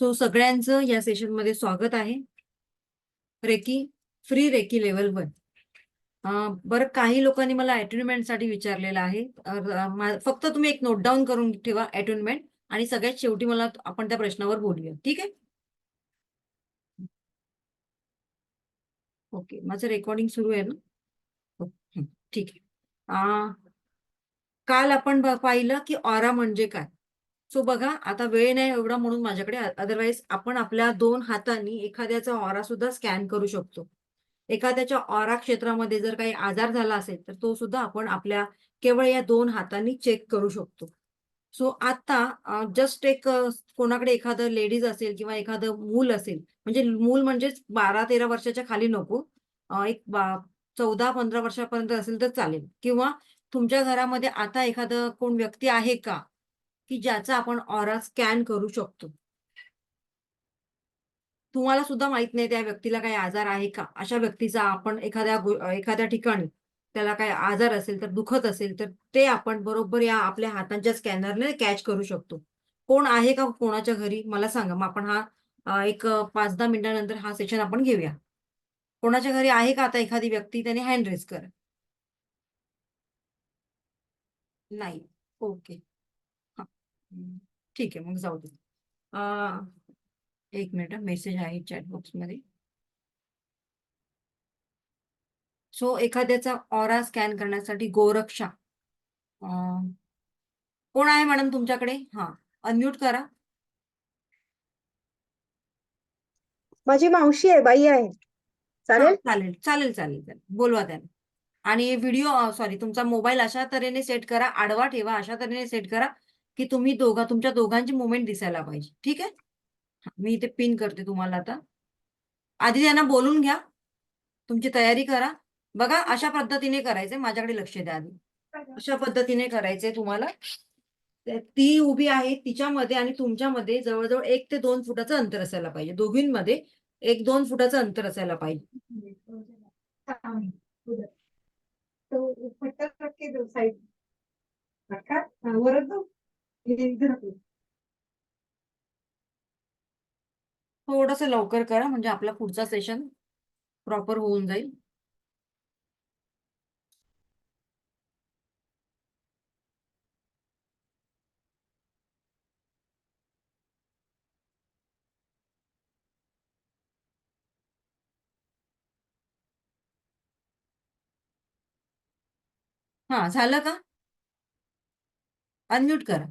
So सगळ्यांचं या session मध्ये स्वागत आहे. Reiki free Reiki level 1. बरं, काही लोकांनी मला अटेन्डमेंटसाठी विचारलेलं आहे. फक्त तुम्ही एक नोट डाऊन करून ठेवा अटेन्डमेंट, आणि सगळ्यात शेवटी मला आपण त्या प्रश्नावर बोलूया. ठीक आहे? ओके, माझं रेकॉर्डिंग सुरू आहे ना? ठीक आहे. काल आपण पाहिलं की ऑरा म्हणजे काय. सो बघा, आता वेळ नाही एवढा म्हणून माझ्याकडे, अदरवाईज आपण आपल्या 2 हातांनी एखाद्याचा ऑरा सुद्धा स्कॅन करू शकतो. एखाद्याच्या ऑरा क्षेत्रामध्ये जर काही आजार झाला असेल तर तो सुद्धा आपण आपल्या केवळ या 2 हातांनी चेक करू शकतो. सो आता जस्ट एक कोणाकडे एखादं लेडीज असेल किंवा एखादं मूल असेल, म्हणजे मूल म्हणजेच 12-13 वर्षाच्या खाली नको, एक 14-15 वर्षापर्यंत असेल तर चालेल, किंवा तुमच्या घरामध्ये आता एखादं कोण व्यक्ती आहे का की ज्याचा आपण ऑरा स्कॅन करू शकतो. तुम्हाला सुद्धा माहित नाही त्या व्यक्तीला काही आजार आहे का, अशा व्यक्तीचा आपण एखाद्या ठिकाणी त्याला काही आजार असेल तर, दुखत असेल तर, ते आपण बरोबर या आपल्या हातांच्या स्कॅनरने कॅच करू शकतो. कोण आहे का कोणाच्या घरी मला सांगा, मग आपण एक 5-10 मिनिटांनंतर हा सेशन आपण घेऊया. कोणाच्या घरी आहे का आता एखादी व्यक्ती, त्याने हँड रेज करा. नाही. ओके. ठीक आहे, मग जाऊ दे. एक मिनिट, मेसेज आहे चॅट बॉक्स मध्ये. सो एखाद्याचा ऑरा स्कॅन करण्यासाठी गोरक्षा कोण आहे मॅडम तुमच्याकडे? अनम्यूट करा. माझी मावशी आहे, बाई आहे. चालेल चालेल चालेल चालेल चालेल, बोलवा त्यांना. आणि व्हिडिओ सॉरी, तुमचा मोबाईल अशा तऱ्हेने सेट करा, आडवा ठेवा, अशा तऱ्हेने सेट करा की तुमच्या दोघांची मुवमेंट दिसायला पाहिजे. ठीक आहे? मी इथे पिन करते तुम्हाला. आता आधी त्यांना बोलून घ्या, तुमची तयारी करा. बघा, अशा पद्धतीने करायचंय, माझ्याकडे लक्ष द्या. आधी अशा पद्धतीने करायचंय तुम्हाला. ती उभी आहे, तिच्यामध्ये आणि तुमच्यामध्ये जवळजवळ 1 ते 2 फुटाचं अंतर असायला पाहिजे. दोघींमध्ये 1-2 फुटाचं अंतर असायला पाहिजे. थोडंसं लवकर करा म्हणजे आपला पुढचा सेशन प्रॉपर होऊन जाईल. झालं का? अनम्यूट करा.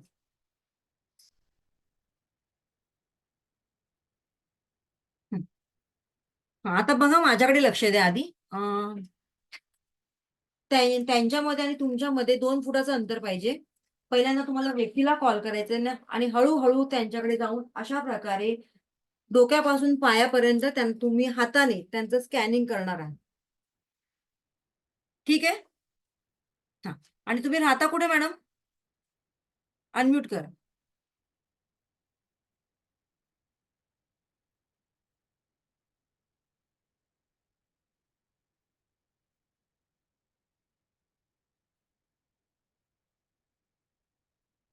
आता बघा, माझ्याकडे लक्ष द्या आधी. त्यांच्यामध्ये आणि तुमच्यामध्ये 2 फुटाचं अंतर पाहिजे. पहिल्यांदा तुम्हाला व्यक्तीला कॉल करायचा ना, आणि हळूहळू त्यांच्याकडे जाऊन अशा प्रकारे डोक्यापासून पायापर्यंत तुम्ही हाताने त्यांचं स्कॅनिंग करणार आहात. ठीक आहे? आणि तुम्ही राहता कुठे मॅडम? अनम्यूट करा.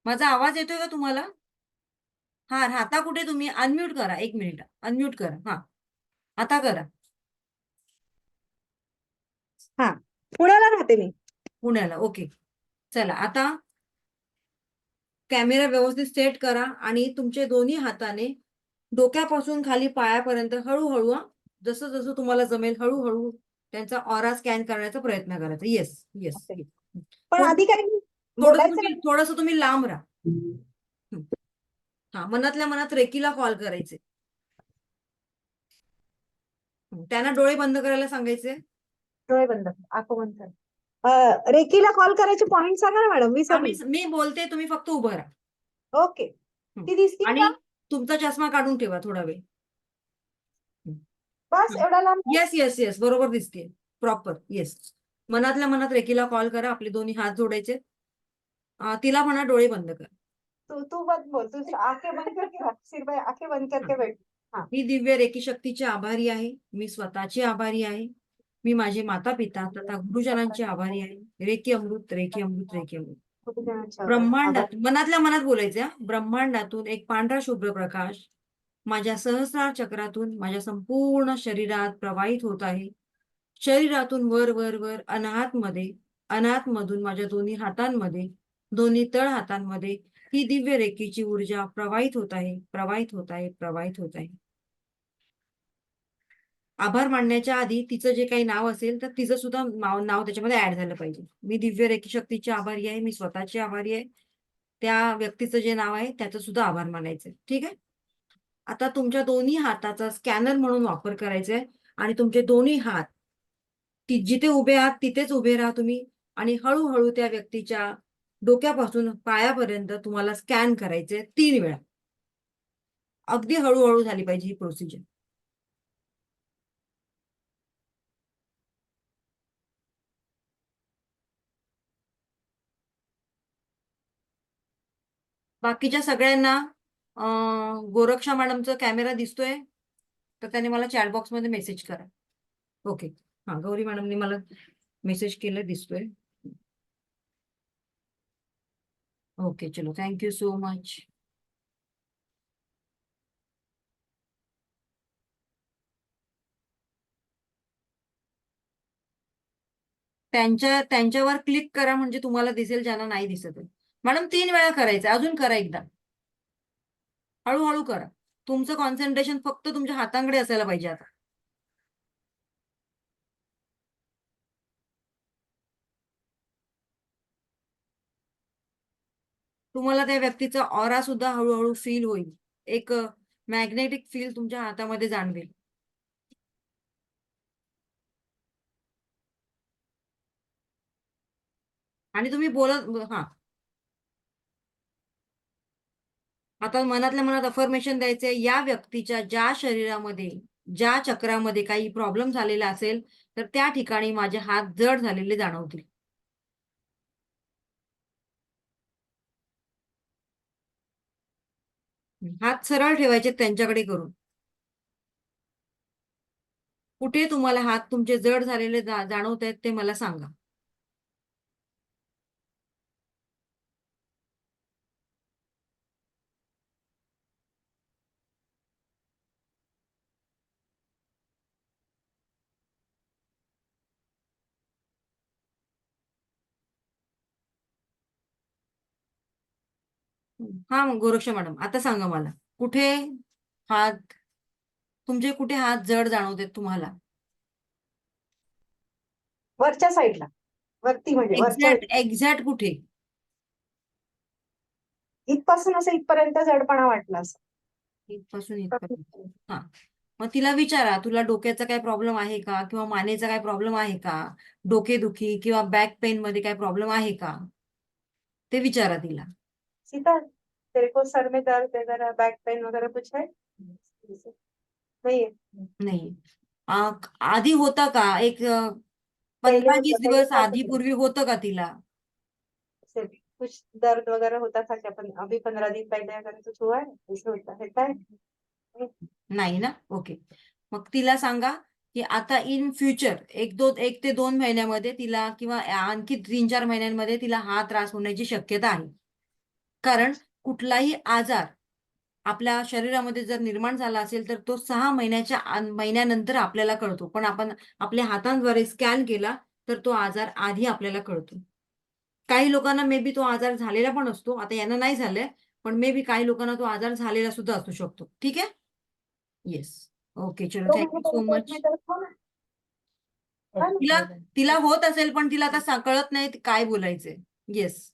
माझा आवाज येतोय का तुम्हाला? राहता कुठे तुम्ही? अनम्यूट करा. 1 मिनिट अनम्यूट करा. आता करा. पुण्याला राहते मी. पुण्याला. ओके. चला, आता कॅमेरा व्यवस्थित सेट करा आणि तुमचे दोन्ही हाताने डोक्यापासून खाली पायापर्यंत हळूहळू, जसं जसं तुम्हाला जमेल हळूहळू त्यांचा ऑरा स्कॅन करण्याचा प्रयत्न करायचा. Yes yes. पण आधी काही थोडस तुम्ही लांब राहा. मनातल्या मनात रेकीला कॉल करायचे. त्यांना डोळे बंद करायला सांगायचे. डोळे बंद, आंख बंद कर. रेकीला कॉल करायचे पॉइंट सांगा ना मॅडम. मी बोलते, तुम्ही फक्त उभं राहा. ओके. ती दिसते आणि का? तुमचा चष्मा काढून ठेवा थोडा वेळ. बस एवढा लांब? येस येस येस, बरोबर दिसते प्रॉपर. येस. मनातल्या मनात रेकीला कॉल करा. आपले दोन्ही हात जोडायचे. तिला म्हणा डोळे बंद कर. तू मत बोल, तू आंखें बंद करके रख, सिर्फ आंखें बंद करके बैठ. मी दिव्य रेकी शक्तीची आभारी आहे. मी स्वतःची आभारी आहे. मी माझे माता पिता तथा गुरुजनांचे आभारी आहे. रेकी अमृत, रेकी अमृत, रेकी अमृत. ब्रह्मांडात, मनातल्या मनात बोलायचं. ब्रह्मांडातून एक पांढरा शुभ्र प्रकाश माझ्या सहस्रार चक्रातून माझ्या संपूर्ण शरीरात प्रवाहित होत आहे. शरीरातून वर वर वर अनाहतमध्ये, अनाहतमधून माझ्या दोन्ही हातांमध्ये, दोन्ही तळ हातांमध्ये ही दिव्य रेखेची ऊर्जा प्रवाहित होत आहे, प्रवाहित होत आहे, प्रवाहित होत आहे. आभार मानण्याच्या आधी तिचं जे काही नाव असेल तर तिचं सुद्धा नाव त्याच्यामध्ये ऍड झालं पाहिजे. मी दिव्य रेखी शक्तीची आभारी आहे, मी स्वतःची आभारी आहे. त्या व्यक्तीचं जे नाव आहे त्याचं सुद्धा आभार मानायचं. ठीक आहे. आता तुमच्या दोन्ही हाताचा स्कॅनर म्हणून वापर करायचा आहे आणि तुमचे दोन्ही हात जिथे उभे आहात तिथेच उभे राहा तुम्ही आणि हळूहळू त्या व्यक्तीच्या डोक्यापासून पायापर्यंत तुम्हाला स्कॅन करायचे 3 वेळा. अगदी हळूहळू झाली पाहिजे ही प्रोसिजर. बाकीच्या सगळ्यांना गोरक्षा मॅडमचा कॅमेरा दिसतोय तर त्याने मला चॅट बॉक्स मध्ये मेसेज करा. ओके. हा, गौरी मॅडमने मला मेसेज केलं, दिसतोय. ओके, चलो, थँक्यू सो मच. त्यांच्यावर क्लिक करा म्हणजे तुम्हाला दिसेल, ज्यांना नाही दिसत. मॅडम 3 वेळा करायचं, अजून करा एकदा. हळूहळू करा. तुमचं कॉन्सन्ट्रेशन फक्त तुमच्या हातांकडे असायला पाहिजे आता. तुम्हाला त्या व्यक्तीचा ऑरा सुद्धा हळूहळू फील होईल. एक मॅग्नेटिक फील तुमच्या हातामध्ये जाणवेल. आणि तुम्ही बोलत, हा, आता मनातल्या मनात अफर्मेशन द्यायचे, या व्यक्तीच्या ज्या शरीरामध्ये, ज्या चक्रामध्ये काही प्रॉब्लेम झालेला असेल तर त्या ठिकाणी माझे हात जड झालेले जाणवतील. हात सरळ ठेवायचे त्यांच्याकडे करून. कुठे तुम्हाला हात तुमचे जड झालेले जाणवत आहेत ते मला सांगा. हा, गोरक्षा मॅडम, आता सांगा मला कुठे हात, तुमचे कुठे हात जड जाणवत आहेत तुम्हाला? वरच्या साईडला, वरती म्हणजे वरच्या एक्झॅक्ट कुठे? इथपासून असं इथपर्यंत जडपणा वाटला असं. इथपासून इथपर्यंत. हा, मग तिला विचारा, तुला डोक्याचा काय प्रॉब्लेम आहे का, किंवा मानेचा काय प्रॉब्लेम आहे का, डोकेदुखी किंवा बॅक पेन मध्ये काय प्रॉब्लेम आहे का, ते विचारा तिला. सीता, तेरे को सर में दर्द है, जरा बैक पेन वगैरह कुछ है? नहीं है? नाही. आधी होता का, एक पहले 15-20 पहले दिवस था आधी कुछ पूर्वी होतं का तिला? कुछ दर्द वगैरह होता था क्या? अभी 15 दिन पहले अगर कुछ हुआ है, ऐसे होता है? नाही ना. ओके. मग तिला सांगा की आता इन फ्युचर 1 ते 2 महिन्यामध्ये तिला, किंवा आणखी 3-4 महिन्यांमध्ये तिला हा त्रास होण्याची शक्यता आहे. कारण कुठलाही आजार आपल्या शरीरामध्ये जर निर्माण झाला असेल तर तो 6 महिन्यानंतर आपल्याला कळतो, पण आपण आपल्या हातांद्वारे स्कॅन केला तर तो आजार आधी आपल्याला कळतो. काही लोकांना मे बी तो आजार झालेला पण असतो, आता यांना नाही झालंय, पण मे बी काही लोकांना तो आजार झालेला सुद्धा असू शकतो. ठीक आहे. येस. ओके, चलो, 2 महीने थँक्यू सो पहले पेट मच. में दर्द था ना? था ना? तिला तिला होत असेल पण तिला आता कळत नाही काय बोलायचंय. येस.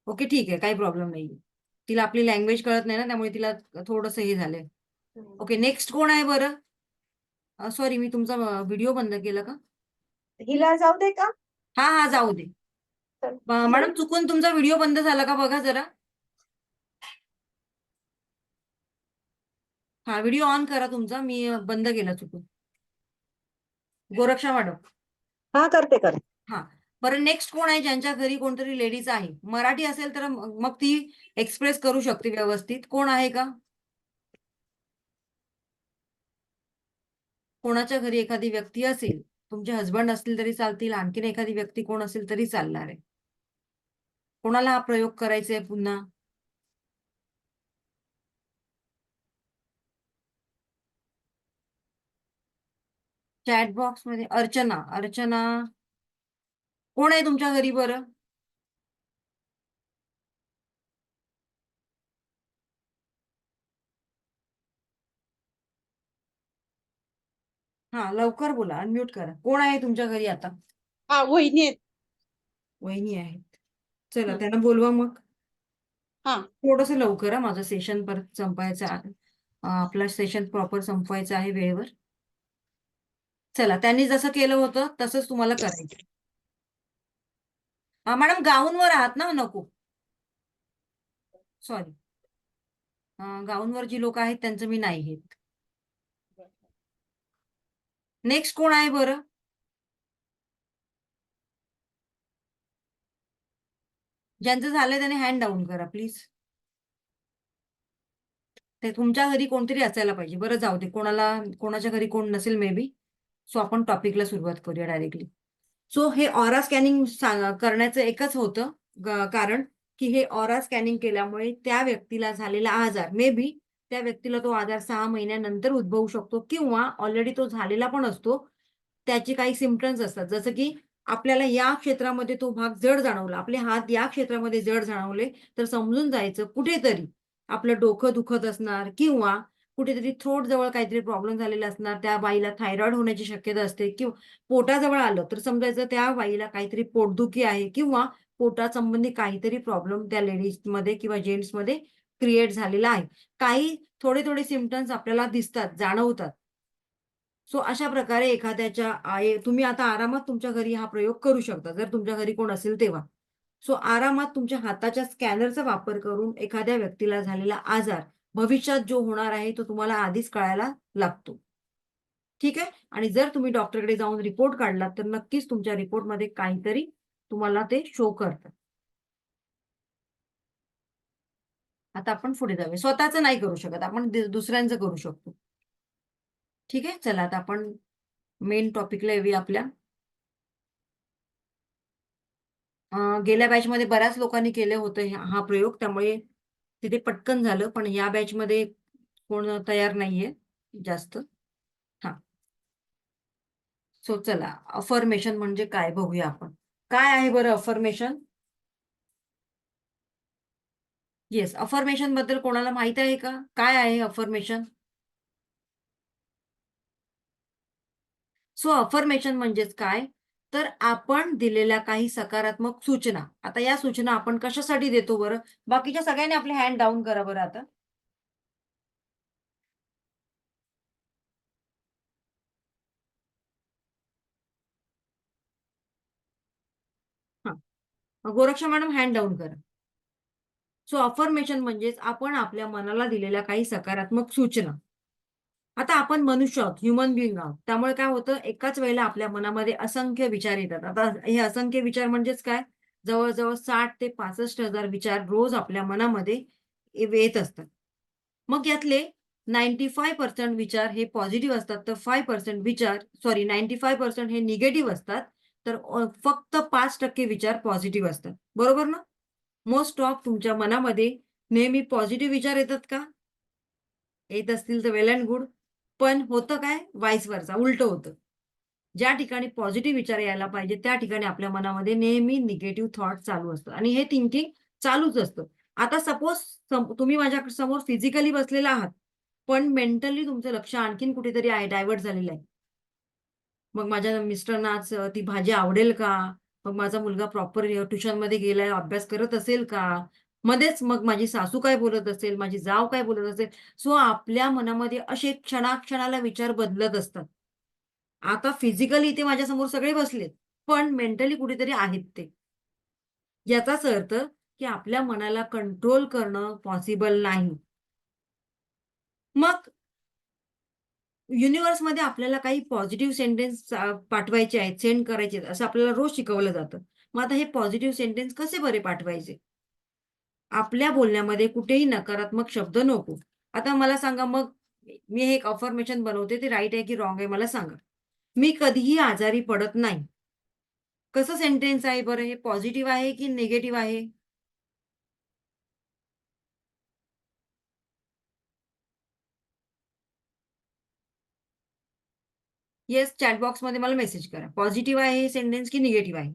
ओके, ठीक आहे, काही प्रॉब्लेम नाही. तिला आपली लँग्वेज कळत नाही ना, त्यामुळे तिला थोडंसं हे झालंय. ओके, नेक्स्ट कोण आहे बरं? सॉरी, मी तुमचा व्हिडिओ बंद केला का? हिला जाऊ दे का? हा हा, जाऊ दे. चल, मॅडम, चुकून तुमचा व्हिडिओ बंद झाला का बघा जरा. हा, व्हिडिओ ऑन करा तुमचा, मी बंद केला चुकून. गोरक्षा मॅडम. हा, करते. हा, बरं, नेक्स्ट कोण आहे ज्यांच्या घरी कोणतरी लेडीज आहे? मराठी असेल तर मग ती एक्सप्रेस करू शकते व्यवस्थित. कोण आहे का? कोणाच्या घरी एखादी व्यक्ती असेल, तुमचे हस्बंड असतील तरी चालतील, आणखीन एखादी व्यक्ती कोण असेल तरी चालणार आहे. कोणाला हा प्रयोग करायचा आहे पुन्हा? चॅट बॉक्स मध्ये अर्चना. अर्चना कोण आहे तुमच्या घरी बरं? हा लवकर बोला, अनम्यूट करा. कोण आहे तुमच्या घरी आता? हा वहिनी आहेत. वहिनी आहेत. चला हं. त्यांना बोलवा मग. हा थोडस लवकर माझं सेशन परत संपायचं आहे. आपला सेशन प्रॉपर संपवायचं आहे वेळेवर. चला त्यांनी जसं केलं होतं तसंच तुम्हाला करायचं. मॅडम गाऊनवर आहात ना? नको सॉरी. गाऊनवर जी लोक आहेत त्यांचं मी नाही घेत. नेक्स्ट कोण आहे बरं? ज्यांचं झालंय त्याने हँड डाऊन करा प्लीज. ते तुमच्या घरी कोणतरी असायला पाहिजे. बरं जाऊ दे, कोणाच्या घरी कोण नसेल मे बी. सो आपण टॉपिकला सुरुवात करूया डायरेक्टली. सो हे ऑरा स्कॅनिंग करण्याचं एकच होतं कारण की हे ऑरा स्कॅनिंग केल्यामुळे त्या व्यक्तीला झालेला आजार मे बी त्या व्यक्तीला तो आजार 6 महिन्यानंतर उद्भवू शकतो किंवा ऑलरेडी तो झालेला पण असतो. त्याचे काही सिम्पटम्स असतात, जसं की आपल्याला या क्षेत्रामध्ये तो भाग जड जाणवला, आपले हात या क्षेत्रामध्ये जड जाणवले, तर समजून जायचं कुठेतरी आपलं डोकं दुखत असणार किंवा कुठेतरी थ्रोट जवळ काहीतरी प्रॉब्लेम झालेला असणार. त्या बाईला थायरॉइड होण्याची शक्यता असते किंवा पोटाजवळ आलं तर समजायचं त्या बाईला काहीतरी पोटदुखी आहे किंवा पोटासंबंधी काहीतरी प्रॉब्लेम त्या लेडीजमध्ये किंवा जेंट्समध्ये क्रिएट झालेला आहे. काही थोडे थोडे सिम्पटम्स आपल्याला दिसतात, जाणवतात. सो अशा प्रकारे तुम्ही आता आरामात तुमच्या घरी हा प्रयोग करू शकता जर तुमच्या घरी कोण असेल तेव्हा. सो आरामात तुमच्या हाताच्या स्कॅनरचा वापर करून एखाद्या व्यक्तीला झालेला आजार भविष्यात जो होणार आहे तो तुम्हाला आधीच कळायला लागतो. ठीक आहे. आणि जर तुम्ही डॉक्टरकडे जाऊन रिपोर्ट काढला तर नक्कीच तुमच्या रिपोर्टमध्ये काहीतरी तुम्हाला ते शो करतात. आता आपण पुढे जाऊया. स्वतःच नाही करू शकत आपण, दुसऱ्यांचं करू शकतो. ठीक आहे. चला आता आपण मेन टॉपिकला येऊया आपल्या. गेल्या बॅचमध्ये बऱ्याच लोकांनी केले होते हा प्रयोग, त्यामुळे तिथे पटकन झालं. पण या बॅचमध्ये कोण तयार नाहीये जास्त. हा. सो चला, अफर्मेशन म्हणजे काय बघूया आपण. काय आहे बरं अफर्मेशन? येस, अफर्मेशन बद्दल कोणाला माहित आहे का? काय आहे अफर्मेशन? सो अफर्मेशन म्हणजेच काय, तर आपण दिलेल्या काही सकारात्मक सूचना. आता या सूचना आपण कशासाठी देतो बरं? बाकीच्या सगळ्यांनी आपले हँड डाऊन करा बरं आता. हा, गोरक्षा मॅडम हँड डाऊन करा. सो अफर्मेशन म्हणजेच आपण आपल्या मनाला दिलेल्या काही सकारात्मक सूचना. आता आपण मनुष्य आहोत, ह्युमन बिईंग आहोत. त्यामुळे काय होतं, एकाच वेळेला आपल्या मनामध्ये असंख्य विचार येतात. आता हे असंख्य विचार म्हणजेच काय, जवळजवळ 60 ते 65,000 विचार रोज आपल्या मनामध्ये येत असतात. मग यातले 95% विचार हे पॉझिटिव्ह असतात, तर 5% विचार, सॉरी 95% हे निगेटिव्ह असतात, तर फक्त 5% विचार पॉझिटिव्ह असतात. बरोबर ना? मोस्ट ऑफ तुमच्या मनामध्ये नेहमी पॉझिटिव्ह विचार येतात का? येत असतील तर वेल अँड गुड. पण होतं काय? व्हाईस वर्सा, उलटं होतं. ज्या ठिकाणी पॉझिटिव्ह विचार यायला पाहिजे, त्या ठिकाणी आपल्या मनामध्ये नेहमी निगेटिव्ह थॉट चालू असतं आणि हे थिंकिंग चालूच असतं. आता सपोज तुम्ही माझ्या समोर फिजिकली बसलेला आहात, पण मेंटली तुमचं लक्ष आणखीन कुठेतरी आहे, डायव्हर्ट झालेलं आहे. मग माझ्या मिस्टरांना आज ती भाजी आवडेल का? मग माझा मुलगा प्रॉपर ट्युशनमध्ये गेलाय, अभ्यास करत असेल का? मध्येच मग माझी सासू काय बोलत असेल, माझी जाव काय बोलत असेल. सो आपल्या मनामध्ये असे क्षणाक्षणाला विचार बदलत असतात. आता फिजिकली इथे माझ्यासमोर सगळे बसलेत, पण मेंटली कुठेतरी आहेत ते. याचाच अर्थ की आपल्या मनाला कंट्रोल करणं पॉसिबल नाही. मग युनिव्हर्समध्ये आपल्याला काही पॉझिटिव्ह सेंटेन्स पाठवायचे आहेत, सेंड करायचे आहेत, असं आपल्याला रोज शिकवलं जातं. मग आता हे पॉझिटिव्ह सेंटेन्स कसे बरे पाठवायचे? आपल्या बोलण्यामध्ये कुठेही नकारात्मक शब्द नको. आता मला सांगा मग, मी हे एक अफर्मेशन बनवते, ते राइट आहे की रॉंग आहे मला सांगा. मी कधीही आजारी पडत नाही. कसं सेंटेन्स आहे बरं हे? पॉझिटिव्ह आहे की निगेटिव्ह आहे? येस चॅट बॉक्समध्ये मला मेसेज करा. पॉझिटिव्ह आहे हे सेंटेन्स की निगेटिव्ह आहे?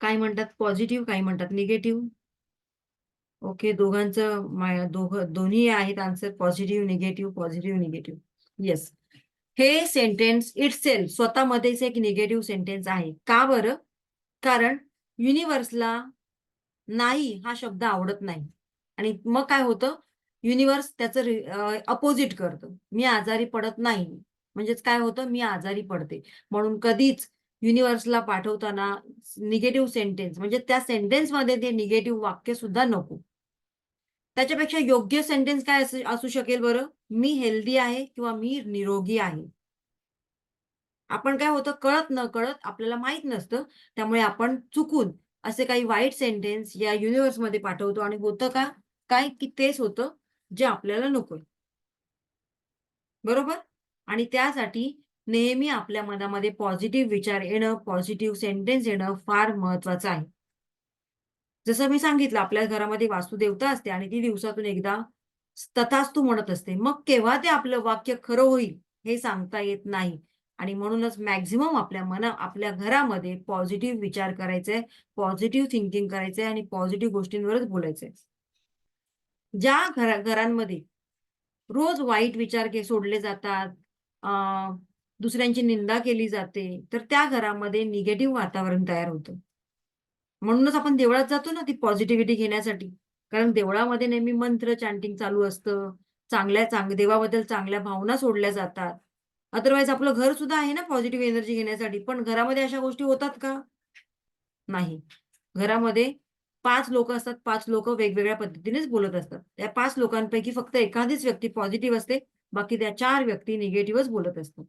काय म्हणतात पॉझिटिव्ह, काय म्हणतात निगेटिव्ह? ओके, दोन्ही आहेत answer, positive negative, positive negative. Yes, हे सेंटेन्स इटसेल्फ स्वतःमध्येच एक निगेटिव्ह सेंटेन्स आहे. का बरं? कारण युनिव्हर्सला नाही हा शब्द आवडत नाही. आणि मग काय होतं, युनिव्हर्स त्याचं अपोजिट करतं. मी आजारी पडत नाही, म्हणजेच काय होतं, मी आजारी पडते. म्हणून कधीच युनिव्हर्सला पाठवताना निगेटिव्ह सेंटेन्स म्हणजे त्या सेंटेन्समध्ये ते निगेटिव्ह वाक्य सुद्धा नको. त्याच्यापेक्षा योग्य सेंटेन्स काय असू शकेल बरं? मी हेल्दी आहे किंवा मी निरोगी आहे. आपण काय होतं, कळत न कळत आपल्याला माहित नसतं, त्यामुळे आपण चुकून असे काही वाईट सेंटेन्स या युनिव्हर्समध्ये पाठवतो आणि होतं का? काय की तेच होतं जे आपल्याला नकोय. बरोबर? आणि त्यासाठी नेहमी आपल्या मनामध्ये पॉझिटिव्ह विचार येणं, पॉझिटिव्ह सेंटेन्स येणं फार महत्वाचं आहे. जसं मी सांगितलं, आपल्या घरामध्ये वास्तुदेवता असते आणि ती दिवसातून एकदा तथास्तु म्हणत असते. मग केव्हा ते आपलं वाक्य खरं होईल हे सांगता येत नाही. आणि म्हणूनच मॅक्सिमम आपल्या घरामध्ये पॉझिटिव्ह विचार करायचे, पॉझिटिव्ह थिंकिंग करायचंय आणि पॉझिटिव्ह गोष्टींवरच बोलायचंय. ज्या घरांमध्ये रोज वाईट विचार सोडले जातात, अ, दुसऱ्यांची निंदा केली जाते, तर त्या घरामध्ये निगेटिव्ह वातावरण तयार होतं. म्हणूनच आपण देवळात जातो ना ती पॉझिटिव्हिटी घेण्यासाठी. कारण देवळामध्ये नेहमी मंत्र चॅन्टिंग चालू असतं. देवाबद्दल चांगल्या भावना सोडल्या जातात. अदरवाईज आपलं घर सुद्धा आहे ना पॉझिटिव्ह एनर्जी घेण्यासाठी. पण घरामध्ये अशा गोष्टी होतात का? नाही. घरामध्ये 5 लोकं असतात. 5 लोकं वेगवेगळ्या पद्धतीनेच बोलत असतात. त्या 5 लोकांपैकी फक्त एखादीच व्यक्ती पॉझिटिव्ह असते. बाकी त्या 4 व्यक्ती निगेटिव्हच बोलत असतात.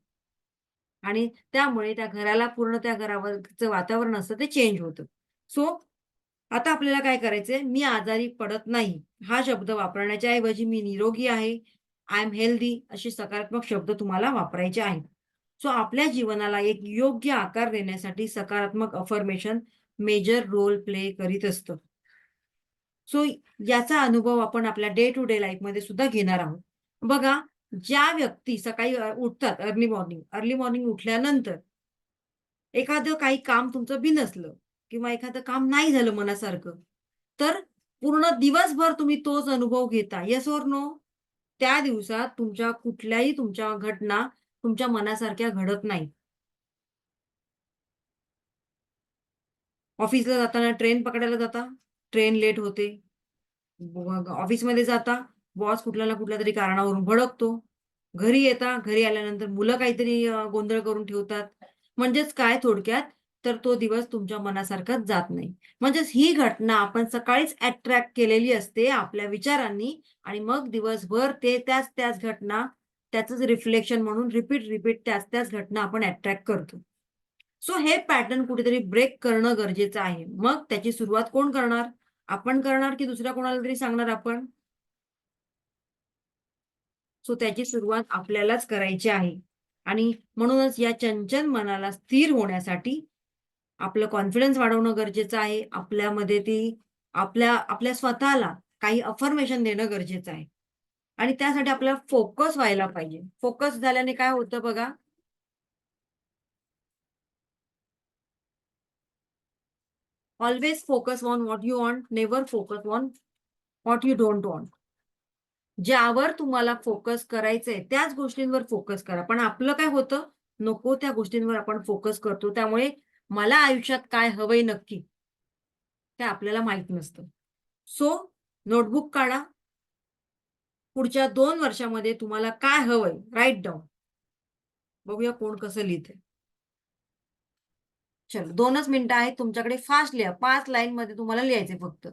आणि त्यामुळे त्या घराला पूर्ण त्या घरावरचं वातावरण असतं ते चेंज होतं. सो आता आपल्याला काय करायचंय, मी आजारी पडत नाही हा शब्द वापरण्याच्या ऐवजी मी निरोगी आहे, आय एम हेल्दी असे सकारात्मक शब्द तुम्हाला वापरायचे आहेत. सो आपल्या जीवनाला एक योग्य आकार देण्यासाठी सकारात्मक अफर्मेशन मेजर रोल प्ले करीत असतं. सो याचा अनुभव आपण आपल्या डे टू डे लाईफमध्ये सुद्धा घेणार आहोत. बघा, ज्या व्यक्ती सकाळी उठतात अर्ली मॉर्निंग उठल्यानंतर एखादं काही काम तुमचं बिनसलं किंवा एखादं काम नाही झालं मनासारखं, तर पूर्ण दिवसभर तुम्ही तोच अनुभव घेता. Yes or no? त्या दिवसात तुमच्या घटना तुमच्या मनासारख्या घडत नाहीत. ऑफिसला जाताना ट्रेन पकडायला जाता, ट्रेन लेट होते. मग ऑफिसमध्ये जाता, बॉस कुठल्या ना कुठल्यातरी कारणावरून भडकतो. घरी आल्यानंतर मुलं काहीतरी गोंधळ करून ठेवतात. म्हणजेच काय थोडक्यात, तर तो दिवस तुमच्या मनासारखाच जात नाही. म्हणजेच ही घटना आपण सकाळीच अट्रॅक्ट केलेली असते आपल्या विचारांनी आणि मग दिवसभर त्याच घटना, त्याचंच रिफ्लेक्शन म्हणून रिपीट त्याच घटना आपण अट्रॅक्ट करतो. सो हे पॅटर्न कुठेतरी ब्रेक करणं गरजेचं आहे. मग त्याची सुरुवात कोण करणार? आपण करणार की दुसऱ्या कोणाला तरी सांगणार आपण? सो त्याची सुरुवात आपल्यालाच करायची आहे. आणि म्हणूनच या चंचल मनाला स्थिर होण्यासाठी आपलं कॉन्फिडन्स वाढवणं गरजेचं आहे. आपल्या स्वतःला काही अफर्मेशन देणं गरजेचं आहे. आणि त्यासाठी आपल्याला फोकस व्हायला पाहिजे. फोकस झाल्याने काय होतं बघा, always focus on what you want, never focus on what you don't want. ज्यावर तुम्हाला फोकस करायचंय त्याच गोष्टींवर फोकस करा. पण आपलं काय होतं, नको त्या गोष्टींवर आपण फोकस करतो. त्यामुळे मला आयुष्यात काय हवंय नक्की, ते आपल्याला माहीत नसतं. सो नोटबुक काढा. पुढच्या 2 वर्षामध्ये तुम्हाला काय हवंय राइट डाउन. बघूया कोण कसं लिहितंय. चलो 2च मिनिटं आहेत तुमच्याकडे. फास्ट लिहा. 5 लाईनमध्ये तुम्हाला लिहायचंय फक्त.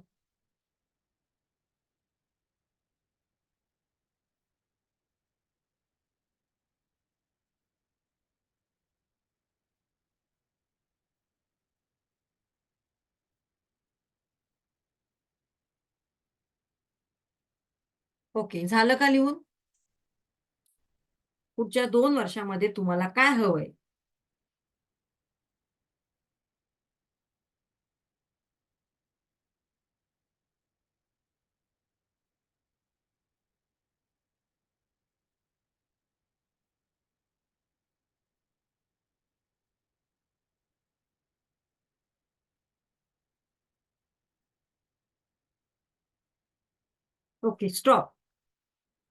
ओके. झालं का लिहून? पुढच्या 2 वर्षामध्ये तुम्हाला काय हवंय? Okay, stop.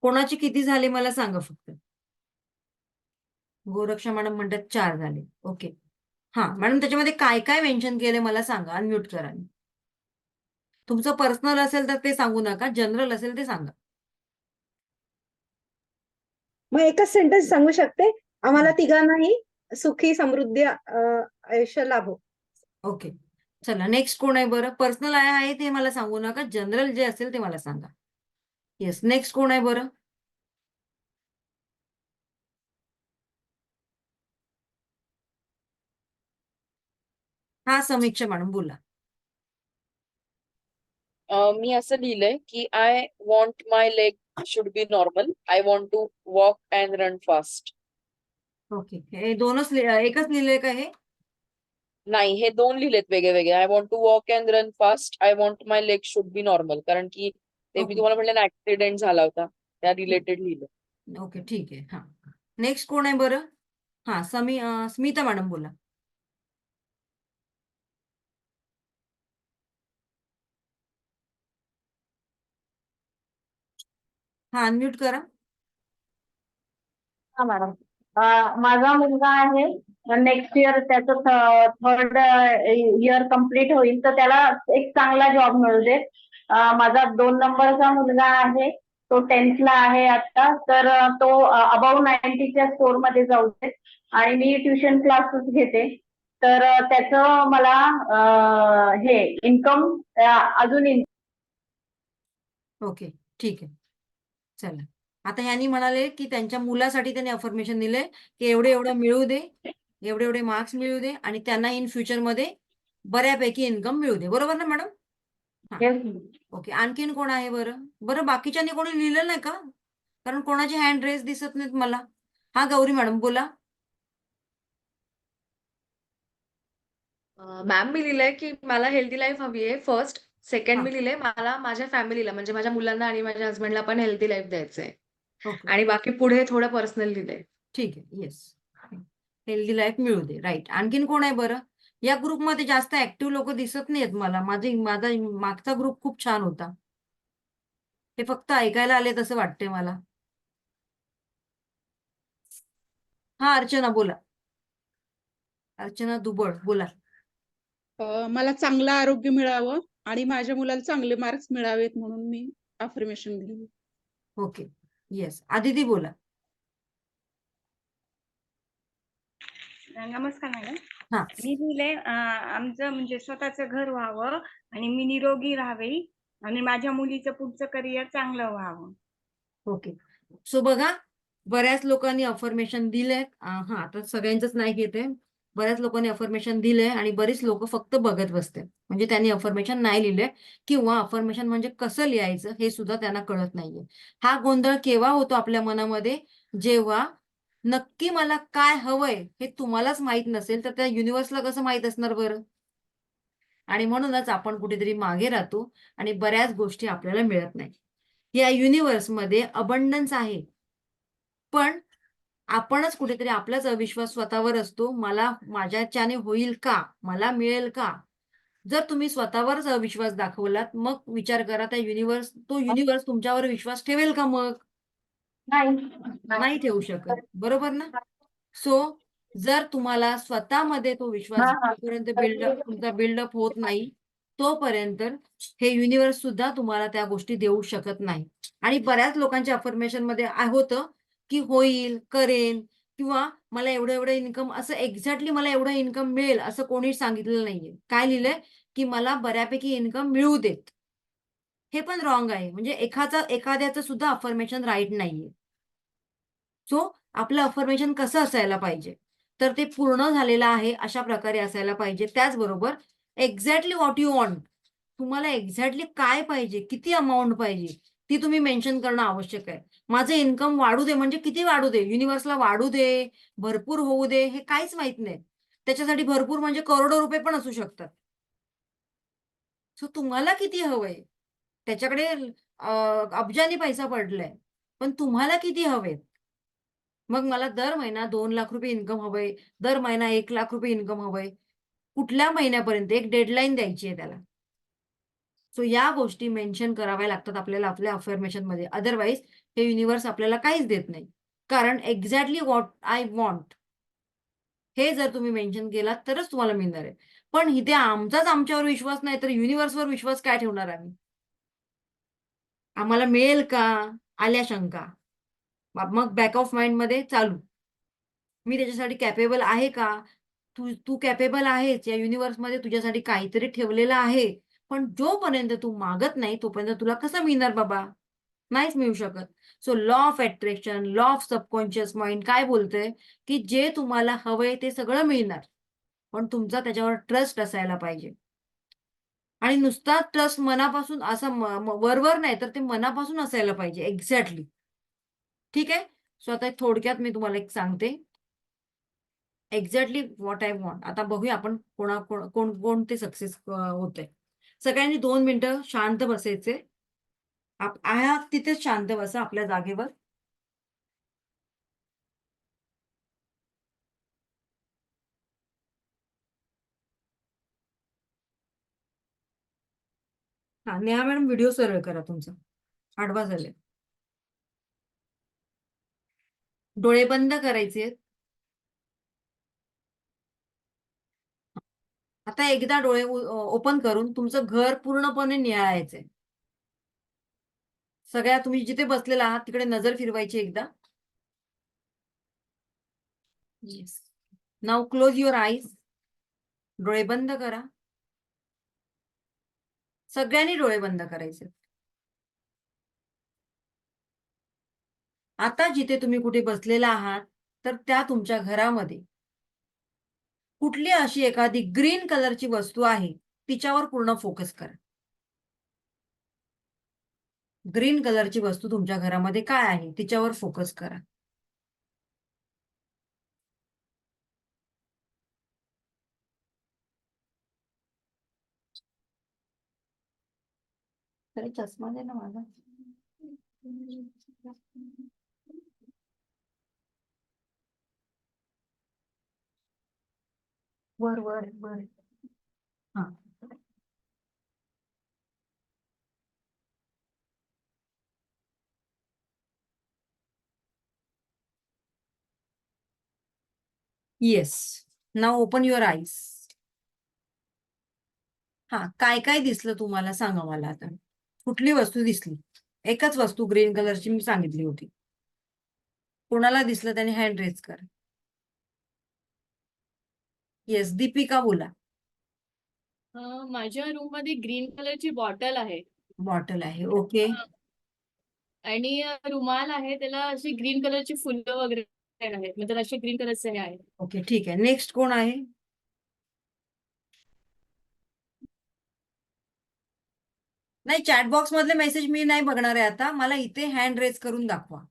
कोणाचे किती झाले मला सांगा फक्त. गोरक्षा मॅडम म्हणतात 4 झाले. ओके. हा मॅडम, त्याच्यामध्ये काय काय मेन्शन केले मला सांगा. अनम्यूट करा. तुमचं पर्सनल असेल तर ते सांगू नका, जनरल असेल ते सांगा. मग एकच सेंटेन्स सांगू शकते, आम्हाला तिघांनाही सुखी समृद्धी आयुष्य लाभो. ओके, चला नेक्स्ट कोण आहे बरं? पर्सनल आहे ते मला सांगू नका, जनरल जे असेल ते मला सांगा. येस, नेक्स्ट कोण आहे बरं? हा, समीक्षा मॅडम बोला. मी असं लिहिलंय की I want my leg should be normal. I want to walk and run fast. Okay, हे दोनच एकच लिहिलंय का हे? नाही, हे 2 लिहिलेत वेगळे वेगळे. I want to walk and run fast. I want my leg should be normal. कारण की ते मी ओके. तुम्हाला म्हटलं ना, ऍक्सिडेंट झाला होता, त्या रिलेटेड लिहिलं. ओके, ठीक आहे. हा, नेक्स्ट कोण आहे बरं? हा, स्मिता मॅडम बोला. हा, अनम्यूट करा. हा मॅडम, माझा मुलगा आहे, नेक्स्ट इयर त्याचं थर्ड इयर कम्प्लीट होईल, तर त्याला एक चांगला जॉब मिळू दे. माझा 2 नंबरचा मुलगा आहे, तो 10th ला आहे आता, तर तो अबाव 90च्या स्कोर मध्ये जाऊ दे. आणि मी ट्युशन क्लासेस घेते, तर त्याचं मला हे इन्कम अजून. ओके, ठीक आहे. चला, आता ह्यांनी म्हणाले की त्यांच्या मुलासाठी त्यांनी अफर्मेशन दिले की एवढे एवढं मिळू दे, एवढे एवढे मार्क्स मिळू दे, आणि त्यांना इन फ्युचर मध्ये बऱ्यापैकी इन्कम मिळू दे. बरोबर ना मॅडम? ओके, आणखीन कोण आहे बरं? बरं, बाकीच्यांनी कोणी लिहिलं नाही का? कारण कोणाचे हँड रेस दिसत नाहीत मला. हा, गौरी मॅडम बोला. मॅम, मी लिहिलंय की मला हेल्दी लाईफ हवी आहे फर्स्ट. सेकंड हा. मी लिहिलंय मला माझ्या फॅमिलीला, म्हणजे माझ्या मुलांना आणि माझ्या हस्बंडला पण हेल्दी लाईफ द्यायचंय. ओके, आणि बाकी पुढे थोडं पर्सनल लिहिलंय. ठीक आहे. येस, हेल्दी लाईफ मिळू दे. राईट. आणखीन कोण आहे बरं? या ग्रुपमध्ये जास्त ऍक्टिव्ह लोक दिसत नाहीत मला. माझा मागचा ग्रुप खूप छान होता. हे फक्त ऐकायला आले तसं वाटतंय मला. हा, अर्चना बोला. अर्चना दुबळ बोला. मला चांगलं आरोग्य मिळावं आणि माझ्या मुलाला चांगले मार्क्स मिळावेत म्हणून मी अफर्मेशन दिली. Okay, yes. आदिती बोला. नमस्कार मॅडम. हा, मी लिहिले आमचं म्हणजे स्वतःचं घर व्हावं आणि मी निरोगी राहावे आणि माझ्या मुलीचं पुढचं करिअर चांगलं व्हावं. ओके. सो बघा, बऱ्याच लोकांनी अफर्मेशन दिलंय. हा, आता सगळ्यांचंच नाही घेते. बऱ्याच लोकांनी अफर्मेशन दिलंय आणि बरीच लोक फक्त बघत बसते. म्हणजे त्यांनी अफर्मेशन नाही लिहिले, किंवा अफर्मेशन म्हणजे कसं लिहायचं हे सुद्धा त्यांना कळत नाहीये. हा गोंधळ केव्हा होतो आपल्या मनामध्ये? जेव्हा नक्की मला काय हवंय हे तुम्हालाच माहित नसेल, तर त्या युनिव्हर्सला कसं माहित असणार बरं? आणि म्हणूनच आपण कुठेतरी मागे राहतो आणि बऱ्याच गोष्टी आपल्याला मिळत नाही. या युनिव्हर्समध्ये अबंडन्स आहे, पण आपणच कुठेतरी आपलाच अविश्वास स्वतःवर असतो. मला माझ्याच्याने होईल का? मला मिळेल का? जर तुम्ही स्वतःवरच अविश्वास दाखवलात, मग विचार करा, तो युनिव्हर्स तुमच्यावर विश्वास ठेवेल का? मग नाही ठेवू शकत. बरोबर ना? सो जर तुम्हाला स्वतःमध्ये तो विश्वास जोपर्यंत तुमचा बिल्डअप होत नाही, तोपर्यंत हे युनिव्हर्स सुद्धा तुम्हाला त्या गोष्टी देऊ शकत नाही. आणि बऱ्याच लोकांच्या अफर्मेशन मध्ये होतं की होईल, करेन, किंवा मला एवढं एवढं इन्कम, असं एक्झॅक्टली मला एवढं इन्कम मिळेल असं कोणीच सांगितलेलं नाहीये. काय लिहिलंय की मला बऱ्यापैकी इन्कम मिळू देत. हे पण रॉंग आहे. म्हणजे एखाद्याचं सुद्धा अफर्मेशन राईट नाहीये. सो आपलं अफर्मेशन कसं असायला पाहिजे? तर ते पूर्ण झालेलं आहे अशा प्रकारे असायला पाहिजे. त्याचबरोबर एक्झॅक्टली व्हॉट यू वॉन्ट, तुम्हाला एक्झॅक्टली काय पाहिजे, किती अमाऊंट पाहिजे, ती तुम्ही मेन्शन करणं आवश्यक आहे. माझं इन्कम वाढू दे म्हणजे किती वाढू दे? युनिव्हर्सला वाढू दे, भरपूर होऊ दे, हे काहीच माहित नाही. त्याच्यासाठी भरपूर म्हणजे करोडो रुपये पण असू शकतात. सो तुम्हाला किती हवंय? त्याच्याकडे अब्जानी पैसा पडलाय, पण तुम्हाला किती हवेत? मग मला दर महिना 2 लाख रुपये इन्कम हवंय, दर महिना 1 लाख रुपये इन्कम हवंय. कुठल्या महिन्यापर्यंत? एक डेडलाईन द्यायची आहे त्याला. सो या गोष्टी मेन्शन कराव्या लागतात आपल्याला आपल्या अफर्मेशन मध्ये. अदरवाईज हे युनिव्हर्स आपल्याला काहीच देत नाही. कारण एक्झॅक्टली व्हॉट आय वॉन्ट हे जर तुम्ही मेन्शन केलात तरच तुम्हाला मिळणार आहे. पण इथे आमचाच आमच्यावर विश्वास नाही तर युनिव्हर्सवर विश्वास काय ठेवणार आम्ही? आम्हाला मिळेल का? आल्या शंका. मग बॅक ऑफ माइंड मध्ये चालू, मी त्याच्यासाठी कॅपेबल आहे का? तू कॅपेबल आहेस. या युनिव्हर्स मध्ये तुझ्यासाठी काहीतरी ठेवलेलं आहे. पण जोपर्यंत तू मागत नाही तोपर्यंत तुला कसं मिळणार बाबा? नाहीच मिळू शकत. So law of attraction, law of subconscious mind काय बोलतंय की जे तुम्हाला हवंय ते सगळं मिळणार, पण तुमचा त्याच्यावर ट्रस्ट असायला पाहिजे. आणि नुसता ट्रस्ट मनापासून असं वरवर नाही तर ते मनापासून असायला पाहिजे. एक्झॅक्टली. ठीक आहे. सो आता थोडक्यात मी तुम्हाला एक सांगते एक्झॅक्टली व्हॉट आय वॉन्ट. आता बघूया आपण कोणते सक्सेस होते. सगळ्यांनी 2 मिनिटं शांत बसायचे. आहात तिथेच शांत बसा आपल्या जागेवर. हा, नेहा मॅडम व्हिडिओ सरळ करा तुमचा. आडवा झाले. डोळे बंद करायचे. आता एकदा डोळे ओपन करून तुमचं घर पूर्णपणे निहाळायचंय. सगळ्या तुम्ही जिथे बसलेला आहात तिकडे नजर फिरवायची एकदा. Yes. Now close your eyes. डोळे बंद करा. सगळ्यांनी डोळे बंद करायचे. आता जिथे तुम्ही कुठे बसलेला आहात तर त्या तुमच्या घरामध्ये कुठली अशी एखादी ग्रीन कलरची वस्तू आहे तिच्यावर पूर्ण फोकस करा. ग्रीन कलरची वस्तू तुमच्या घरामध्ये काय आहे तिच्यावर फोकस करा. तरी चष्मा दे ना माझा. वर वर वर. हा. Yes. Now open your eyes. हा, काय काय दिसलं तुम्हाला सांगा मला आता. कुठली वस्तू दिसली? एकच वस्तू ग्रीन कलरची मी सांगितली होती. कोणाला दिसलं त्याने हँड रेज कर. येस. दीपिका बोला. माझ्या रूम मध्ये ग्रीन कलरची बॉटल आहे बॉटल आहे. ओके. आणि रुमाल आहे त्याला अशी ग्रीन कलरची फुलं वगैरे आहेत म्हणजे असे ग्रीन कलरचे हे आहे. ओके, ठीक आहे. नेक्स्ट कोण आहे? नाही, चॅट बॉक्स मधले मेसेज मी नाही बघणार आहे आता. मला इथे हँड रेज करून दाखवा.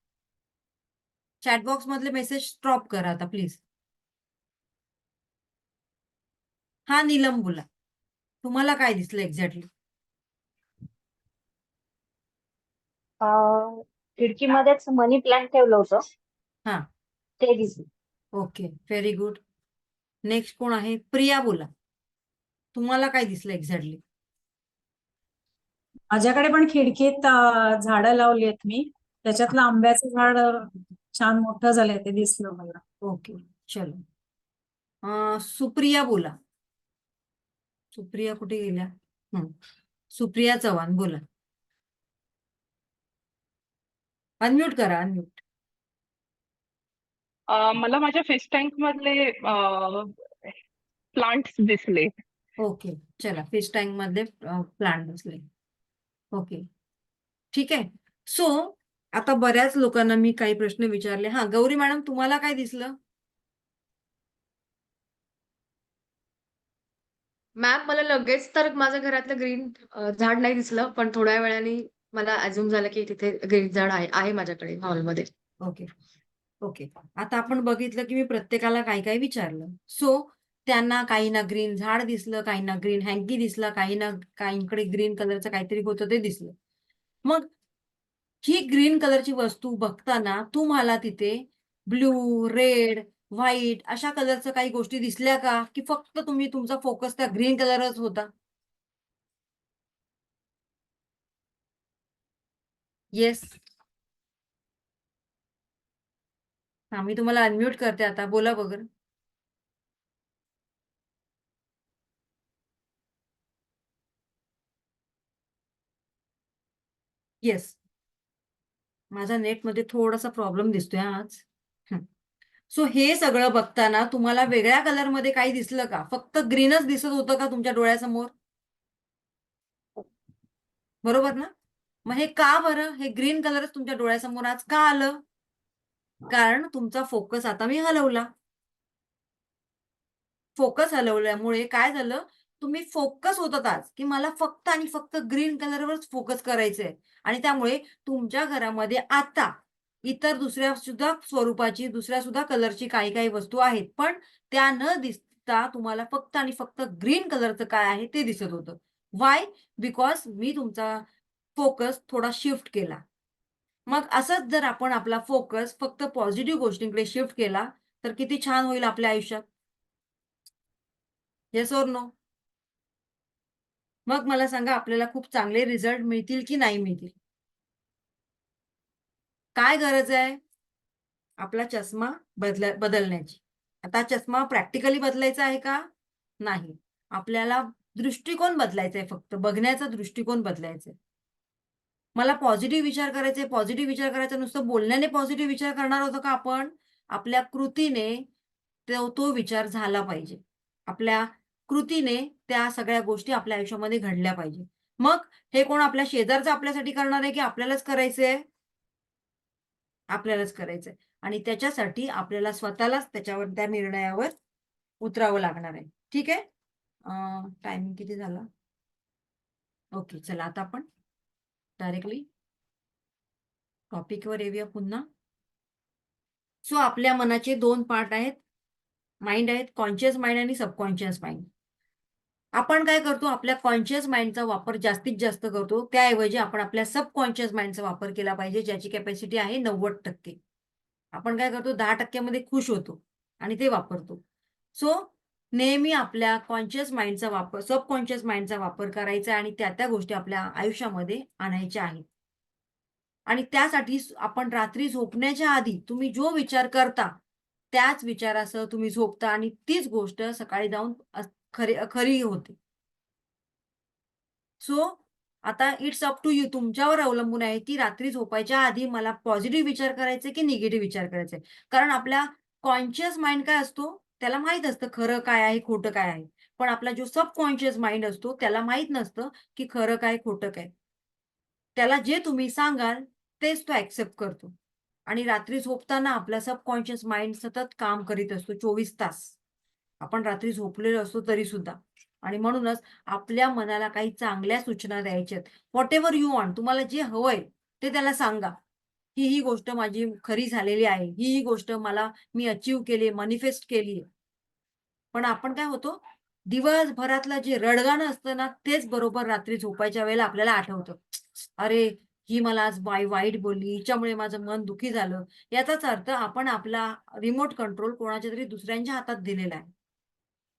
चॅट बॉक्स मधले मेसेज स्टॉप करा आता प्लीज. हा, नीलम बोला. तुम्हाला काय दिसलं एक्झॅक्टली? खिडकीमध्येच मनी प्लांट ठेवलं होतं. हा. ते दिसलं. Okay, very good. नेक्स्ट कोण आहे? प्रिया बोला. तुम्हाला काय दिसलं एक्झॅक्टली? माझ्याकडे पण खिडकीत झाडं लावली आहेत मी. त्याच्यातलं आंब्याचं झाड छान मोठं झालंय ते दिसलं मला. ओके, चलो. सुप्रिया बोला. सुप्रिया कुठे गेल्या? सुप्रिया चव्हाण बोला. अनम्यूट करा, अनम्यूट. मला माझ्या फिश टँक मधले प्लांट्स दिसले. ओके, चला. फिश टँक मध्ये प्लांट दिसले. ओके, ठीक आहे. सो आता बऱ्याच लोकांना मी काही प्रश्न विचारले. हा, गौरी मॅडम तुम्हाला काय दिसलं? मॅम मला लगेच तर माझ्या घरातलं ग्रीन झाड नाही दिसलं पण थोड्या वेळाने मला अज्युम झालं की तिथे ग्रीन झाड आहे माझ्याकडे हॉलमध्ये. ओके. ओके, आता आपण बघितलं की मी प्रत्येकाला काही काही विचारलं. सो त्यांना काहींना ग्रीन झाड दिसलं, काहींना ग्रीन हँकी दिसला, काहींकडे ग्रीन कलरचं काहीतरी होतं ते दिसलं. मग ही ग्रीन कलरची वस्तू बघताना तुम्हाला तिथे ब्ल्यू, रेड, व्हाईट अशा कलरचं काही गोष्टी दिसल्या का? की फक्त तुम्ही तुमचा फोकस त्या ग्रीन कलरच होता? येस. हा, मी तुम्हाला अनम्यूट करते आता. बोला बघर. येस. माझा नेटमध्ये थोडासा प्रॉब्लेम दिसतोय आज. सो हे सगळं बघताना तुम्हाला वेगळ्या कलरमध्ये काही दिसलं का? फक्त ग्रीनच दिसत होतं का तुमच्या डोळ्यासमोर? बरोबर ना? मग हे का बरं? हे ग्रीन कलरच तुमच्या डोळ्यासमोर आज का आलं? कारण तुमचा फोकस आता मी हलवला. फोकस हलवल्यामुळे काय झालं? तुम्ही फोकस होतात आज की मला फक्त आणि फक्त ग्रीन कलरवरच फोकस करायचंय. आणि त्यामुळे तुमच्या घरामध्ये आता इतर दुसऱ्या सुद्धा स्वरूपाची, दुसऱ्या सुद्धा कलरची काही काही वस्तू आहेत. पण त्या न दिसता तुम्हाला फक्त आणि फक्त ग्रीन कलरचं काय आहे ते दिसत होतं. वाय? बिकॉज मी तुमचा फोकस थोडा शिफ्ट केला. मग असंच जर आपण आपला फोकस फक्त पॉझिटिव्ह गोष्टींकडे शिफ्ट केला तर किती छान होईल आपल्या आयुष्यात. Yes or no? मग मला सांगा, आपल्याला खूप चांगले रिझल्ट मिळतील की नाही मिळतील? काय गरज आहे? आपला चष्मा बदलण्याची. आता चष्मा प्रॅक्टिकली बदलायचा आहे का? नाही. आपल्याला दृष्टिकोन बदलायचा आहे, फक्त बघण्याचा दृष्टिकोन बदलायचा आहे. मला पॉझिटिव्ह विचार करायचे, पॉझिटिव्ह विचार करायचा. नुसतं बोलण्याने पॉझिटिव्ह विचार करणार होतो का आपण? आपल्या कृतीने तो विचार झाला पाहिजे. आपल्या कृतीने त्या सगळ्या गोष्टी आपल्या आयुष्यामध्ये घडल्या पाहिजे. मग हे कोण आपल्या शेजारचं आपल्यासाठी करणार आहे की आपल्यालाच करायचंय? आपल्यालाच करायचंय. आणि त्याच्यासाठी आपल्याला स्वतःलाच त्याच्यावर, त्या निर्णयावर उतरावं लागणार आहे. ठीक आहे? टायमिंग किती झाला? ओके, चला आता आपण डायरेक्टली टॉपिकवर येऊया पुन्हा. सो आपल्या मनाचे 2 पार्ट आहेत. माइंड आहेत, कॉन्शियस माइंड आणि सबकॉन्शियस माइंड. आपण काय करतो? आपल्या कॉन्शियस माइंडचा वापर जास्तीत जास्त करतो. त्याऐवजी आपण आपल्या सबकॉन्शियस माइंडचा वापर केला पाहिजे, ज्याची कॅपॅसिटी आहे 90%. आपण काय करतो? 10% मध्ये खुश होतो आणि ते वापरतो. सो नेहमी आपल्या कॉन्शियस माइंडचा वापर, सबकॉन्शियस माइंडचा वापर करायचा आणि त्या गोष्टी आपल्या आयुष्यामध्ये आणायच्या आहेत. आणि त्यासाठी आपण रात्री झोपण्याच्या आधी तुम्ही जो विचार करता त्याच विचारासह तुम्ही झोपता आणि तीच गोष्ट सकाळी जाऊन खरी होते. सो आता इट्स अप टू यू. तुमच्यावर अवलंबून आहे की रात्री झोपायच्या आधी मला पॉझिटिव्ह विचार करायचे की निगेटिव्ह विचार करायचे. कारण आपला कॉन्शियस माइंड काय असतो? त्याला माहित असतं खरं काय आहे, खोटं काय आहे. पण आपला जो सबकॉन्शियस माइंड असतो त्याला माहित नसतं की खरं काय, खोटं काय. त्याला जे तुम्ही सांगाल तेच तो ऍक्सेप्ट करतो. आणि रात्री झोपताना आपला सबकॉन्शियस माइंड सतत काम करीत असतो 24 तास. आपण रात्री झोपलेलो असतो तरी सुद्धा. आणि म्हणूनच आपल्या मनाला काही चांगल्या सूचना द्यायच्यात. व्हॉटेव्हर यू वॉन्ट, तुम्हाला जे हवंय ते त्याला सांगा. ही गोष्ट माझी खरी झालेली आहे. ही गोष्ट मी अचीव्ह केली, मॅनिफेस्ट केली. पण आपण काय होतो? दिवसभरातलं जे रडगाणं असतं ना, तेच बरोबर रात्री झोपायच्या वेळेला आपल्याला आठवतं. अरे, ही मला आज वाईट बोलली, हिच्यामुळे माझं मन दुखी झालं. याचाच अर्थ आपण आपला रिमोट कंट्रोल कोणाच्या तरी दुसऱ्यांच्या हातात दिलेला आहे.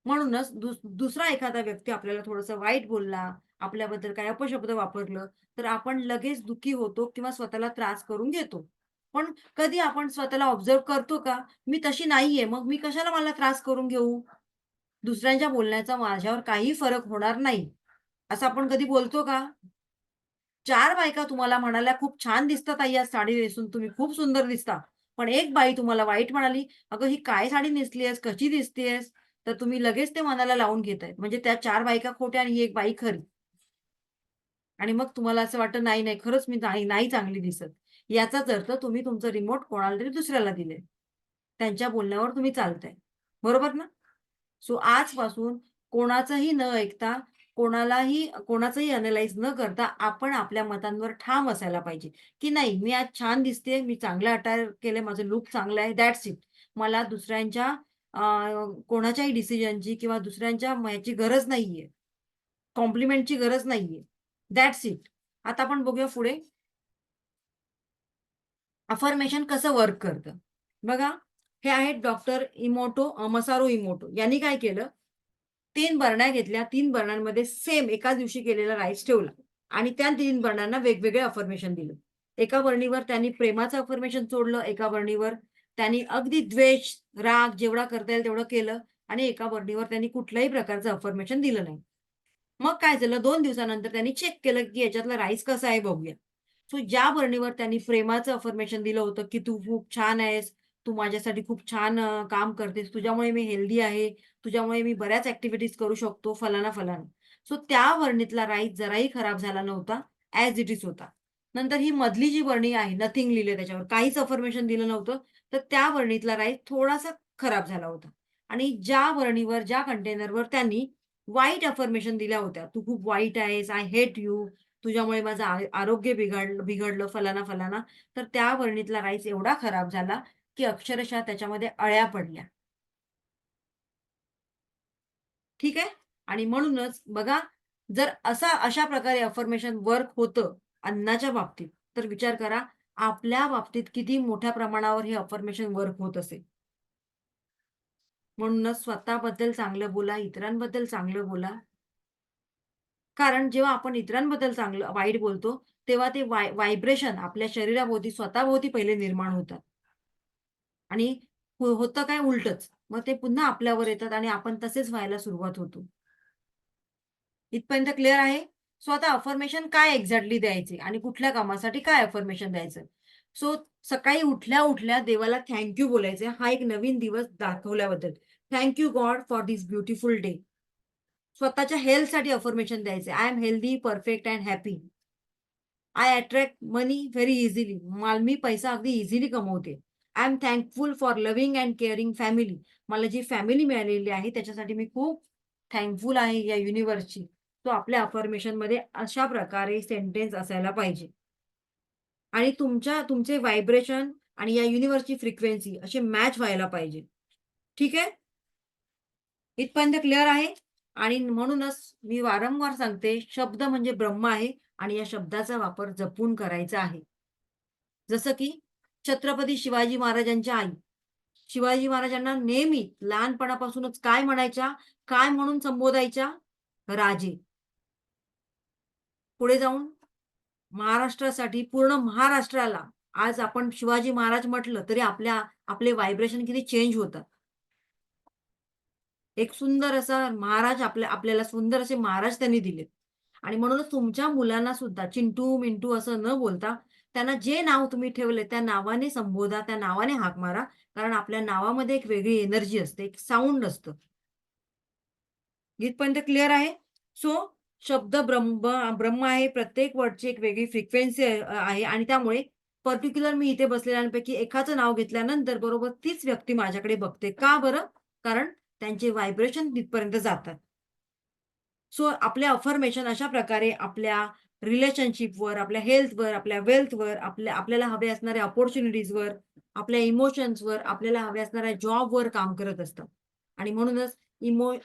म्हणूनच दुसरा एखादा व्यक्ती आपल्याला थोडंसं वाईट बोलला, आपल्याबद्दल काही अपशब्द वापरलं, तर आपण लगेच दुःखी होतो किंवा स्वतःला त्रास करून घेतो. पण कधी आपण स्वतःला ऑब्झर्व्ह करतो का? मी तशी नाहीये, मग मी कशाला मला त्रास करून घेऊ? दुसऱ्यांच्या बोलण्याचा माझ्यावर काही फरक होणार नाही, असं आपण कधी बोलतो का? 4 बायका तुम्हाला म्हणाल्या, "खूप छान दिसतात आई आज साडी नेसून, तुम्ही खूप सुंदर दिसता." पण एक बाई तुम्हाला वाईट म्हणाली, "अगं ही काय साडी नेसलीयेस? कशी दिसतेयस?" तर तुम्ही लगेच ते मनाला लावून घेताय. म्हणजे त्या 4 बायका खोट्या आणि ही एक बाई खरी. आणि मग तुम्हाला असं वाटतं, "नाही, नाही, खरंच मी नाही चांगली दिसत." याचाच अर्थ तुम्ही तुमचं रिमोट कोणाला तरी दुसऱ्याला दिलंय. त्यांच्या बोलण्यावर तुम्ही चालताय. बरोबर ना? सो आजपासून कोणाचंही न ऐकता, कोणाचंही अनलाइज न करता आपण आपल्या मतांवर ठाम असायला पाहिजे, की नाही मी आज छान दिसतेय, मी चांगलं अटायर केलंय, माझं लूक चांगलं आहे, दॅट्स इट. मला दुसऱ्यांच्या कोणाच्याही डिसिजनची किंवा दुसऱ्यांच्या ह्याची गरज नाहीये. कॉम्प्लिमेंटची गरज नाहीये. That's it. आता आपण बघूया पुढे अफर्मेशन कसं वर्क करतं. बघा, हे आहेत डॉक्टर मसारू इमोटो. यांनी काय केलं? 3 बरण्या घेतल्या. 3 बरण्यांमध्ये सेम एकाच दिवशी केलेला राईस ठेवला आणि त्या 3 बरण्यांना वेगवेगळे अफर्मेशन दिलं. एका वर्णीवर त्यांनी प्रेमाचं अफर्मेशन सोडलं, एका वर्णीवर त्यांनी अगदी द्वेष, राग जेवढा करता येईल तेवढं केलं आणि एका वर्णीवर त्यांनी कुठल्याही प्रकारचं अफर्मेशन दिलं नाही. मग काय झालं, 2 दिवसानंतर त्यांनी चेक केलं, की याच्यातला राईस कसा आहे बघूया. सो ज्या वर्णीवर त्यांनी प्रेमाचं अफर्मेशन दिलं होतं, की "तू खूप छान आहेस, तू माझ्यासाठी खूप छान काम करतेस, तुझ्यामुळे मी हेल्दी आहे, तुझ्यामुळे मी बऱ्याच ॲक्टिव्हिटीज करू शकतो, फलाना-फलाना." सो त्या वर्णीतला राईस जराही खराब झाला नव्हता, ॲज इट इज होता. नंतर ही मधली जी वर्णी आहे, नथिंग लिहिलंय त्याच्यावर, काहीच अफर्मेशन दिलं नव्हतं, तर त्या वर्णीतला राईस थोडासा खराब झाला होता. आणि ज्या वर्णीवर, ज्या कंटेनरवर त्यांनी वाईट अफर्मेशन दिल्या होत्या, "तू खूप वाईट आहेस, आय हेट यू, तुझ्यामुळे माझं आरोग्य बिघडलं, फलाना-फलाना." तर त्या वर्णीतला राईस एवढा खराब झाला, की अक्षरशः त्याच्यामध्ये अळ्या पडल्या. ठीक आहे? आणि म्हणूनच बघा, जर अशा प्रकारे अफर्मेशन वर्क होतं अन्नाच्या बाबतीत, तर विचार करा आपल्या बाबतीत किती मोठ्या प्रमाणावर हे अफर्मेशन वर्क होत असेल. म्हणूनच स्वतःबद्दल चांगलं बोला, इतरांबद्दल चांगलं बोला. कारण जेव्हा आपण इतरांबद्दल चांगलं वाईट बोलतो, तेव्हा ते व्हायब्रेशन आपल्या शरीराभोवती, स्वतःभोवती पहिले निर्माण होतात. आणि होतं काय उलटंच. मग ते पुन्हा आपल्यावर येतात आणि आपण तसेच व्हायला सुरुवात होतो. इथपर्यंत क्लिअर आहे? सो आता अफर्मेशन काय एक्झॅक्टली द्यायचे आणि कुठल्या कामासाठी काय अफर्मेशन द्यायचं? सो सकाळी उठल्या-उठल्या देवाला थँक यू बोलायचे. हा एक नवीन दिवस दाखवल्याबद्दल. Thank you God for this beautiful day. स्वतःच्या हेल्थसाठी अफर्मेशन द्यायचे. I am healthy, perfect and happy. I attract money very easily. मी पैसा अगदी इझिली कमवते. I am thankful for loving and caring family. मला जी फॅमिली मिळालेली आहे त्याच्यासाठी मी खूप थँकफुल आहे या युनिव्हर्सची. तो आपल्या अफर्मेशनमध्ये अशा प्रकारे सेंटेन्स असायला पाहिजे. आणि तुमचे व्हायब्रेशन आणि या युनिव्हर्सची फ्रिक्वेन्सी असे मॅच व्हायला पाहिजे. ठीक आहे? इथपर्यंत क्लिअर आहे? आणि म्हणूनच मी वारंवार सांगते, शब्द म्हणजे ब्रह्म आहे आणि या शब्दाचा वापर जपून करायचा आहे. जसं की छत्रपती शिवाजी महाराजांच्या आई. शिवाजी महाराजांना नेहमी लहानपणापासूनच काय म्हणायच्या? काय म्हणून संबोधायच्या? राजे. पुढे जाऊन महाराष्ट्रासाठी, पूर्ण महाराष्ट्राला आज आपण शिवाजी महाराज म्हटलं तरी आपले व्हायब्रेशन किती चेंज होतात. एक सुंदर असा महाराज आपल्याला सुंदर असे महाराज त्यांनी दिलेत. आणि म्हणूनच तुमच्या मुलांना सुद्धा चिंटू, मिंटू असं न बोलता त्यांना जे नाव तुम्ही ठेवले त्या नावाने संबोधा, त्या नावाने हाक मारा. कारण आपल्या नावामध्ये एक वेगळी एनर्जी असते, एक साउंड असतं. इथपर्यंत क्लिअर आहे? सो शब्द ब्रह्म आहे. प्रत्येक वर्डची एक वेगळी फ्रिक्वेन्सी आहे आणि त्यामुळे पर्टिक्युलर मी इथे बसलेल्यांपैकी एकाचं नाव घेतल्यानंतर बरोबर तीच व्यक्ती माझ्याकडे बघते. का बरं? कारण त्यांचे व्हायब्रेशन तिथपर्यंत जातात. सो आपल्या अफर्मेशन अशा प्रकारे आपल्या रिलेशनशिपवर, आपल्या हेल्थवर, आपल्या वेल्थवर, आपल्याला हवे असणाऱ्या अपॉर्च्युनिटीजवर, आपल्या इमोशन्सवर, आपल्याला हवे असणाऱ्या जॉबवर काम करत असतात. आणि म्हणूनच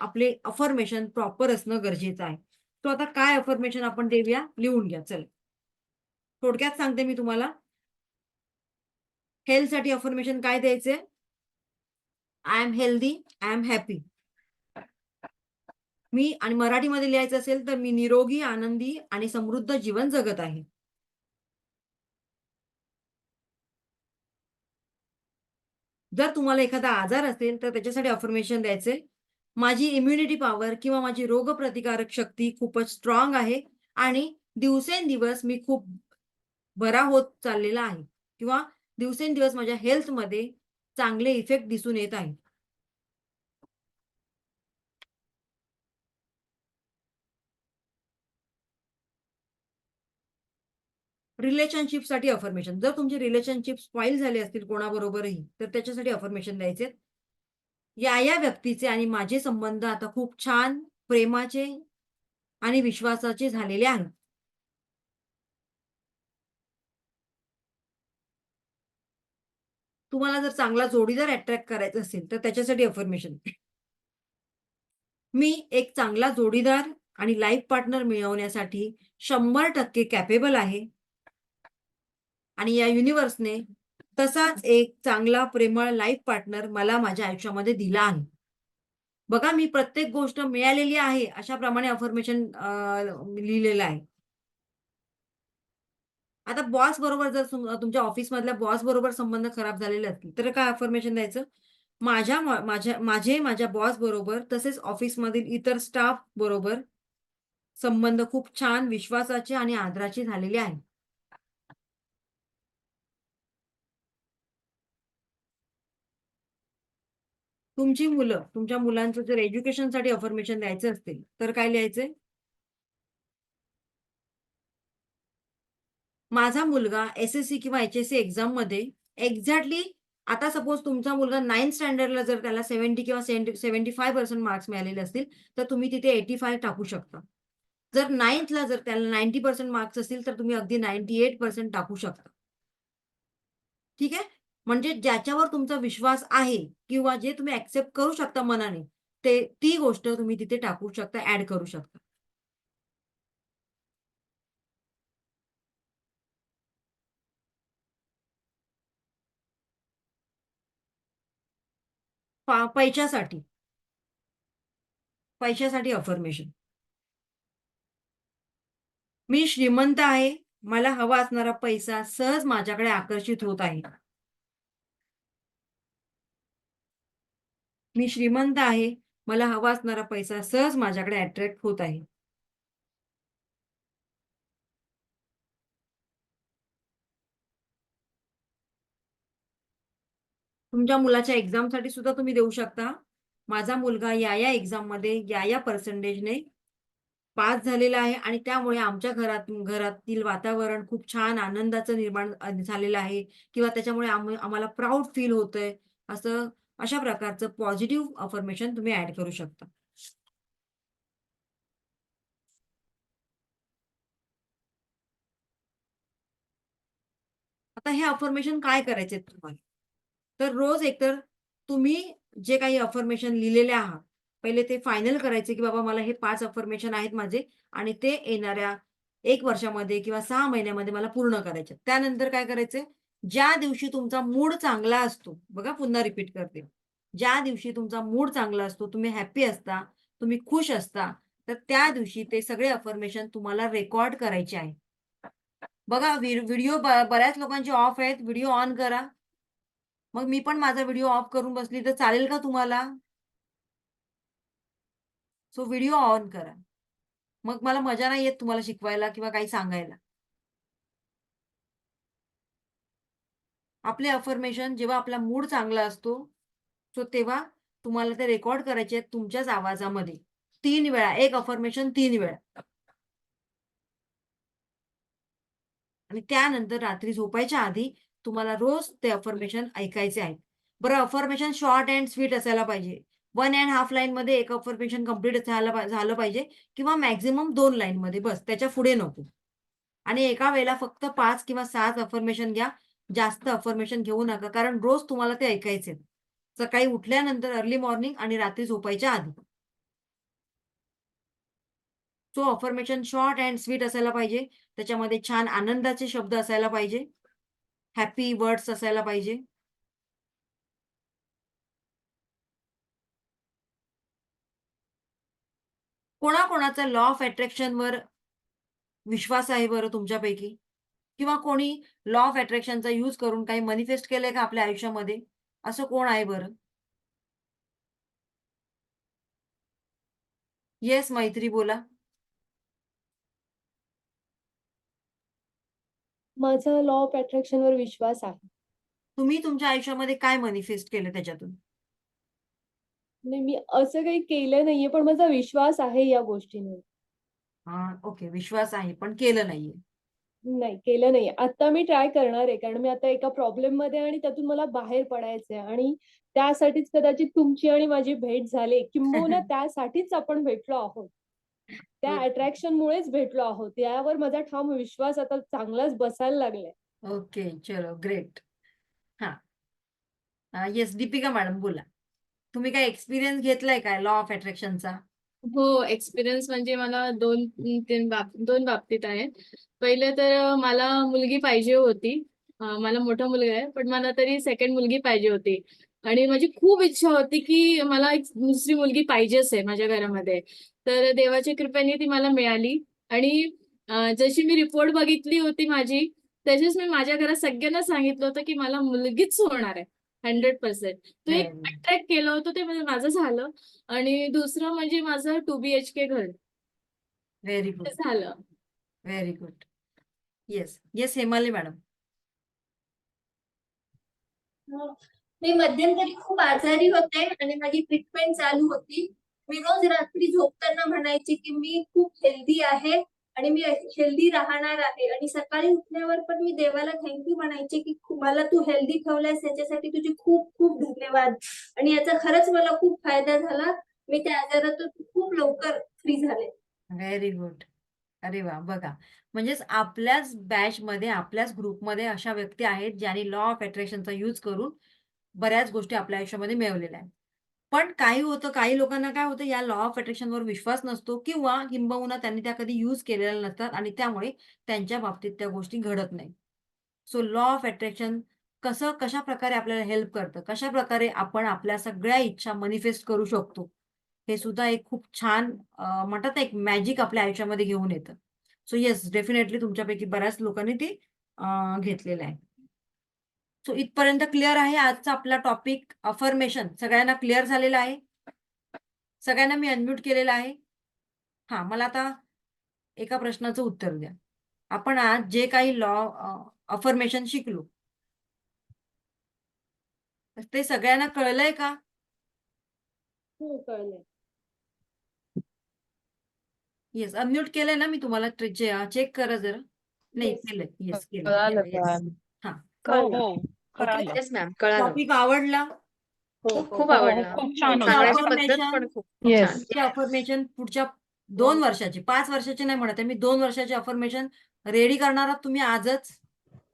आपले अफर्मेशन प्रॉपर असणं गरजेचं आहे. तो आता काय अफर्मेशन आपण देऊया? लिहून घ्या. चला. थोडक्यात सांगते मी तुम्हाला. हेल्थसाठी अफर्मेशन काय द्यायचे? I am healthy, I am happy. मी आणि मराठीमध्ये लिहायचं असेल तर मी निरोगी, आनंदी आणि समृद्ध जीवन जगत आहे. जर तुम्हाला एखादा आजार असेल तर त्याच्यासाठी अफर्मेशन द्यायचे. माझी इम्युनिटी पॉवर किंवा माझी रोगप्रतिकारक शक्ती खूपच स्ट्रॉंग आहे आणि दिवसेंदिवस मी खूप बरा होत चाललेला आहे किंवा दिवसेंदिवस माझ्या हेल्थमध्ये चांगले इफेक्ट दिसून येत आहेत. रिलेशनशिपसाठी अफर्मेशन. जर तुमचे रिलेशनशिप स्पॉईल झाले असतील कोणाबरोबरही तर त्याच्यासाठी अफर्मेशन द्यायचे. या व्यक्तीचे आणि माझे संबंध आता खूप छान, प्रेमाचे आणि विश्वासाचे झालेले आहेत. तुम्हाला जर चांगला जोडीदार अट्रॅक्ट करायचा असेल तर त्याच्यासाठी अफर्मेशन. मी एक चांगला जोडीदार आणि लाईफ पार्टनर मिळवण्यासाठी 100% कॅपेबल आहे. आणि या युनिव्हर्सने तसाच एक चांगला प्रेमळ लाईफ पार्टनर मला माझ्या आयुष्यामध्ये दिला आहे. बघा मी प्रत्येक गोष्ट मिळालेली आहे अशाप्रमाणे अफर्मेशन लिहिलेलं आहे. आता बॉस बरोबर जर तुमच्या ऑफिस मधल्या बॉस बरोबर संबंध खराब झालेले असतील तर काय अफर्मेशन द्यायचं? माझ्या बॉस बरोबर तसेच ऑफिसमधील इतर स्टाफ बरोबर संबंध खूप छान, विश्वासाचे आणि आदराचे झालेले आहे. तुमच्या मुलांचं जर एज्युकेशनसाठी अफर्मेशन द्यायचं असतील तर काय लिहायचंय? माझा मुलगा SSC किंवा HSC एक्झाम मध्ये एक्झॅक्टली, आता सपोज तुमचा मुलगा 9th स्टँडर्डला जर त्याला 70 किंवा 75% मार्क्स मिळालेले असतील तर तुम्ही तिथे 85 टाकू शकता. जर 9thला जर त्याला 90% मार्क्स असतील तर तुम्ही अगदी 98% टाकू शकता. ठीक आहे? म्हणजे ज्याच्यावर तुमचा विश्वास आहे किंवा जे तुम्ही ऍक्सेप्ट करू शकता मनाने, ती गोष्ट तुम्ही तिथे टाकू शकता, ऍड करू शकता. पैशासाठी अफर्मेशन. मी श्रीमंत आहे, मला हवा असणारा पैसा सहज माझ्याकडे आकर्षित होत आहे. मी श्रीमंत आहे, मला हवा असणारा पैसा सहज माझ्याकडे अट्रॅक्ट होत आहे. तुमच्या मुलाच्या एक्झामसाठी सुद्धा तुम्ही देऊ शकता. माझा मुलगा या एक्झाम मध्ये या पर्सेंटेजने पास झालेला आहे आणि त्यामुळे आमच्या घरातील वातावरण खूप छान आनंदाचं निर्माण झालेलं आहे किंवा त्याच्यामुळे आम्हाला प्राऊड फील होतंय, अशा प्रकारचं पॉझिटिव्ह अफर्मेशन तुम्ही ऍड करू शकता. आता हे अफर्मेशन काय करायचे तुम्हाला? तर रोज एकतर तुम्ही जे काही अफर्मेशन लिहिलेले आहात पहिले ते फायनल करायचे की बाबा मला हे 5 अफर्मेशन आहेत माझे आणि ते येणाऱ्या 1 वर्षामध्ये किंवा 6 महिन्यामध्ये मला पूर्ण करायचे. त्यानंतर काय करायचे? ज्या दिवशी तुमचा मूड चांगला असतो, बघा पुन्हा रिपीट करते, ज्या दिवशी तुमचा मूड चांगला असतो, तुम्ही हॅपी असता, तुम्ही खुश असता, तर त्या दिवशी ते सगळे अफर्मेशन तुम्हाला रेकॉर्ड करायचे आहे. बघा व्हिडिओ बऱ्याच लोकांचे ऑफ आहेत, व्हिडिओ ऑन करा. मग मी पण माझा व्हिडिओ ऑफ करून बसली तर चालेल का तुम्हाला? सो व्हिडिओ ऑन करा. मग मला मजा नाही येत तुम्हाला शिकवायला किंवा काही सांगायला. आपले अफर्मेशन जेव्हा आपला मूड चांगला असतो, सो तेव्हा तुम्हाला ते रेकॉर्ड करायचे आहेत तुमच्याच आवाजामध्ये 3 वेळा. एक अफर्मेशन 3 वेळा. आणि त्यानंतर रात्री झोपायच्या आधी तुम्हाला रोज ते अफर्मेशन ऐकायचे आहेत. बरं, अफर्मेशन शॉर्ट अँड स्वीट असायला पाहिजे. 1.5 लाईन मध्ये एक अफर्मेशन कंप्लीट झालं पाहिजे किंवा मॅक्झिमम 2 लाईन मध्ये, बस त्याच्या पुढे नको. आणि एका वेळेला फक्त 5 किंवा 7 अफर्मेशन घ्या. जास्त अफर्मेशन घेऊ नका, कारण रोज तुम्हाला ते ऐकायचे. सकाळी उठल्यानंतर अर्ली मॉर्निंग आणि रात्री झोपायच्या आधी. So affirmation short and sweet असायला पाहिजे. त्याच्यामध्ये छान आनंदाचे शब्द असायला पाहिजे. हॅपी वर्ड्स असायला पाहिजे. कोणाकोणाचा लॉ ऑफ अट्रॅक्शनवर विश्वास आहे बरं तुमच्यापैकी? किंवा कोणी लॉ ऑफ अट्रॅक्शनचा यूज करून काही मॅनिफेस्ट केलंय का आपल्या आयुष्यामध्ये? असं कोण आहे बरं? येस मैत्री, बोला. माझा लॉ ऑफ अट्रॅक्शनवर विश्वास आहे. तुम्ही तुमच्या आयुष्यामध्ये काय मॅनिफेस्ट केलं त्याच्यातून? नाही, मी असं काही केलं नाहीये, पण माझा विश्वास आहे या गोष्टींवर. ओके, विश्वास आहे पण केलं नाहीये. नाही, केलं नाहीये. आता मी ट्राय करणार आहे, कारण मी आता एका प्रॉब्लेम मध्ये आणि त्यातून मला बाहेर पडायचंय आणि त्यासाठीच कदाचित तुमची आणि माझी भेट झाली, किंबहुना त्यासाठीच आपण भेटलो आहोत. त्या अट्रॅक्शन मुळेच भेटलो आहोत. यावर माझा ठाम विश्वास आता चांगलाच बसायला लागलाय. ओके, चलो ग्रेट. येस दीपिका मॅडम, बोला. तुम्ही काय एक्सपिरियन्स घेतलाय काय लॉ ऑफ अट्रॅक्शनचा? हो, एक्सपिरियन्स म्हणजे मला 2 बाबतीत आहे. पहिले तर मला मुलगी पाहिजे होती. मला मोठा मुलगा आहे, पण मला तरी सेकंड मुलगी पाहिजे होती. आणि माझी खूप इच्छा होती की मला एक दुसरी मुलगी पाहिजेच आहे माझ्या घरामध्ये. तर देवाच्या कृपेने ती मला मिळाली. आणि जशी मी रिपोर्ट बघितली होती माझी, तसेच मी माझ्या घरात सगळ्यांना सांगितलं होतं की मला मुलगीच होणार आहे 100%. तो एक अट्रॅक्ट केलं होतं ते म्हणजे माझं झालं. आणि दुसरं म्हणजे माझं 2 BHK घर व्हेरी गुड, ते झालं. Very good. Yes yes, Hemali madam. मी मध्यंतरी खूप आजारी होते आणि माझी ट्रीटमेंट चालू होती. मी रोज रात्री झोपताना म्हणायचे की मी खूप हेल्दी आहे आणि मी हेल्दी राहणार आहे. आणि सकाळी उठल्यावर पण मी देवाला थँक्यू म्हणायचे की मला तू हेल्दी ठेवलंयस याच्यासाठी तुझे खूप खूप धन्यवाद. आणि याचा खरंच मला खूप फायदा झाला. मी त्या आजारातून खूप लवकर फ्री झाले. Very good. अरे वा, बघा म्हणजेच आपल्याच बॅचमध्ये आपल्याच ग्रुपमध्ये अशा व्यक्ती आहेत ज्यांनी लॉ ऑफ अट्रॅक्शनचा यूज करून बऱ्याच गोष्टी आपल्या आयुष्यामध्ये मिळवलेल्या आहेत. पण काही होतं, काही लोकांना काय होतं, या लॉ ऑफ अट्रॅक्शनवर विश्वास नसतो किंवा किंबहुना त्यांनी त्या कधी यूज केलेल्या नसतात आणि त्यामुळे त्यांच्या बाबतीत त्या गोष्टी घडत नाही. सो लॉ ऑफ अट्रॅक्शन कशा प्रकारे आपल्याला हेल्प करतं, कशा प्रकारे आपण आपल्या सगळ्या इच्छा मॅनिफेस्ट करू शकतो, हे सुद्धा एक खूप छान म्हणतात ना, एक मॅजिक आपल्या आयुष्यामध्ये घेऊन येतं. सो येस, डेफिनेटली तुमच्यापैकी बऱ्याच लोकांनी ते घेतलेलं आहे. सो इथपर्यंत क्लिअर आहे आजचा आपला टॉपिक अफर्मेशन. सगळ्यांना क्लिअर झालेला आहे? सगळ्यांना मी अनम्यूट केलेलं आहे. हा, मला आता एका प्रश्नाचं उत्तर द्या. आपण आज जे काही लॉ अफर्मेशन शिकलो ते सगळ्यांना कळलंय का? हो, कळलंय. येस, अनम्यूट केलंय ना मी तुम्हाला? चेक करा जरा. नाही, Yes. केलंय. येस, कळालं, केलंय. कळालं. हा, हो हो ओके. कळालं. येस मॅम, कळालं. टॉपिक आवडला? हो, खूप हो आवडला. खूप छान पुढच्या होतं. सांगण्याची पद्धत affirmation पण खूप Yes. छान. पुढची अफर्मेशन पुढच्या 2 वर्षाची, 5 वर्षाची नाही म्हणत आहे मी, 2 वर्षाची अफर्मेशन रेडी करणार आहात तुम्ही आजच?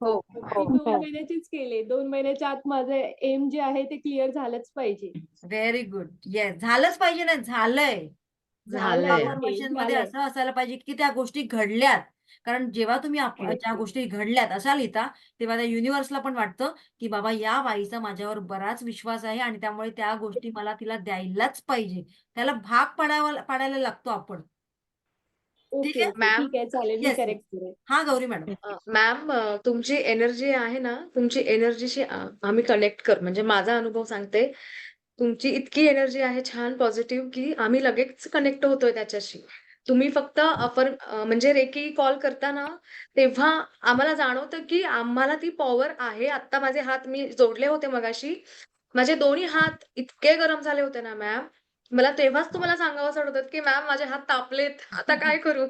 हो मी हो 2 महिन्याचीच केले. 2 महिन्याच्या आत माझं एम जे आहे ते क्लिअर झालंच पाहिजे. Very good. येस, झालंच पाहिजे ना, झालंय. झालंय. अफर्मेशन मध्ये झालंय. असं असायला पाहिजे की त्या गोष्टी घडल्यात. कारण जेव्हा तुम्ही ज्या गोष्टी घडल्यात अशा लिहिता, तेव्हा त्या युनिव्हर्सला पण वाटतं की बाबा या बाईचा माझ्यावर बराच विश्वास आहे आणि त्यामुळे त्या गोष्टी मला तिला द्यायलाच पाहिजे. त्याला भाग पाडायला लागतो आपण. ठीक ओके, आहे? ओके. मॅम, ठीक आहे, चालेल. मी येस, करेक्ट करेन. हा गौरी मॅडम. मॅम, तुमची एनर्जी आहे ना, तुमची एनर्जीशी आम्ही कनेक्ट कर, म्हणजे माझा अनुभव सांगते. तुमची इतकी एनर्जी आहे छान पॉझिटिव्ह की आम्ही लगेच कनेक्ट होतोय त्याच्याशी. तुम्ही फक्त म्हणजे रेकी कॉल करता ना, तेव्हा आम्हाला जाणवतं की आम्हाला ती पॉवर आहे. आता माझे हात मी जोडले होते मगाशी. माझे दोन्ही हात इतके गरम झाले होते ना मॅम. मला तेव्हाच तुम्हाला सांगावंसं वाटत होतं की मॅम माझे हात तापलेत. आता काय करू?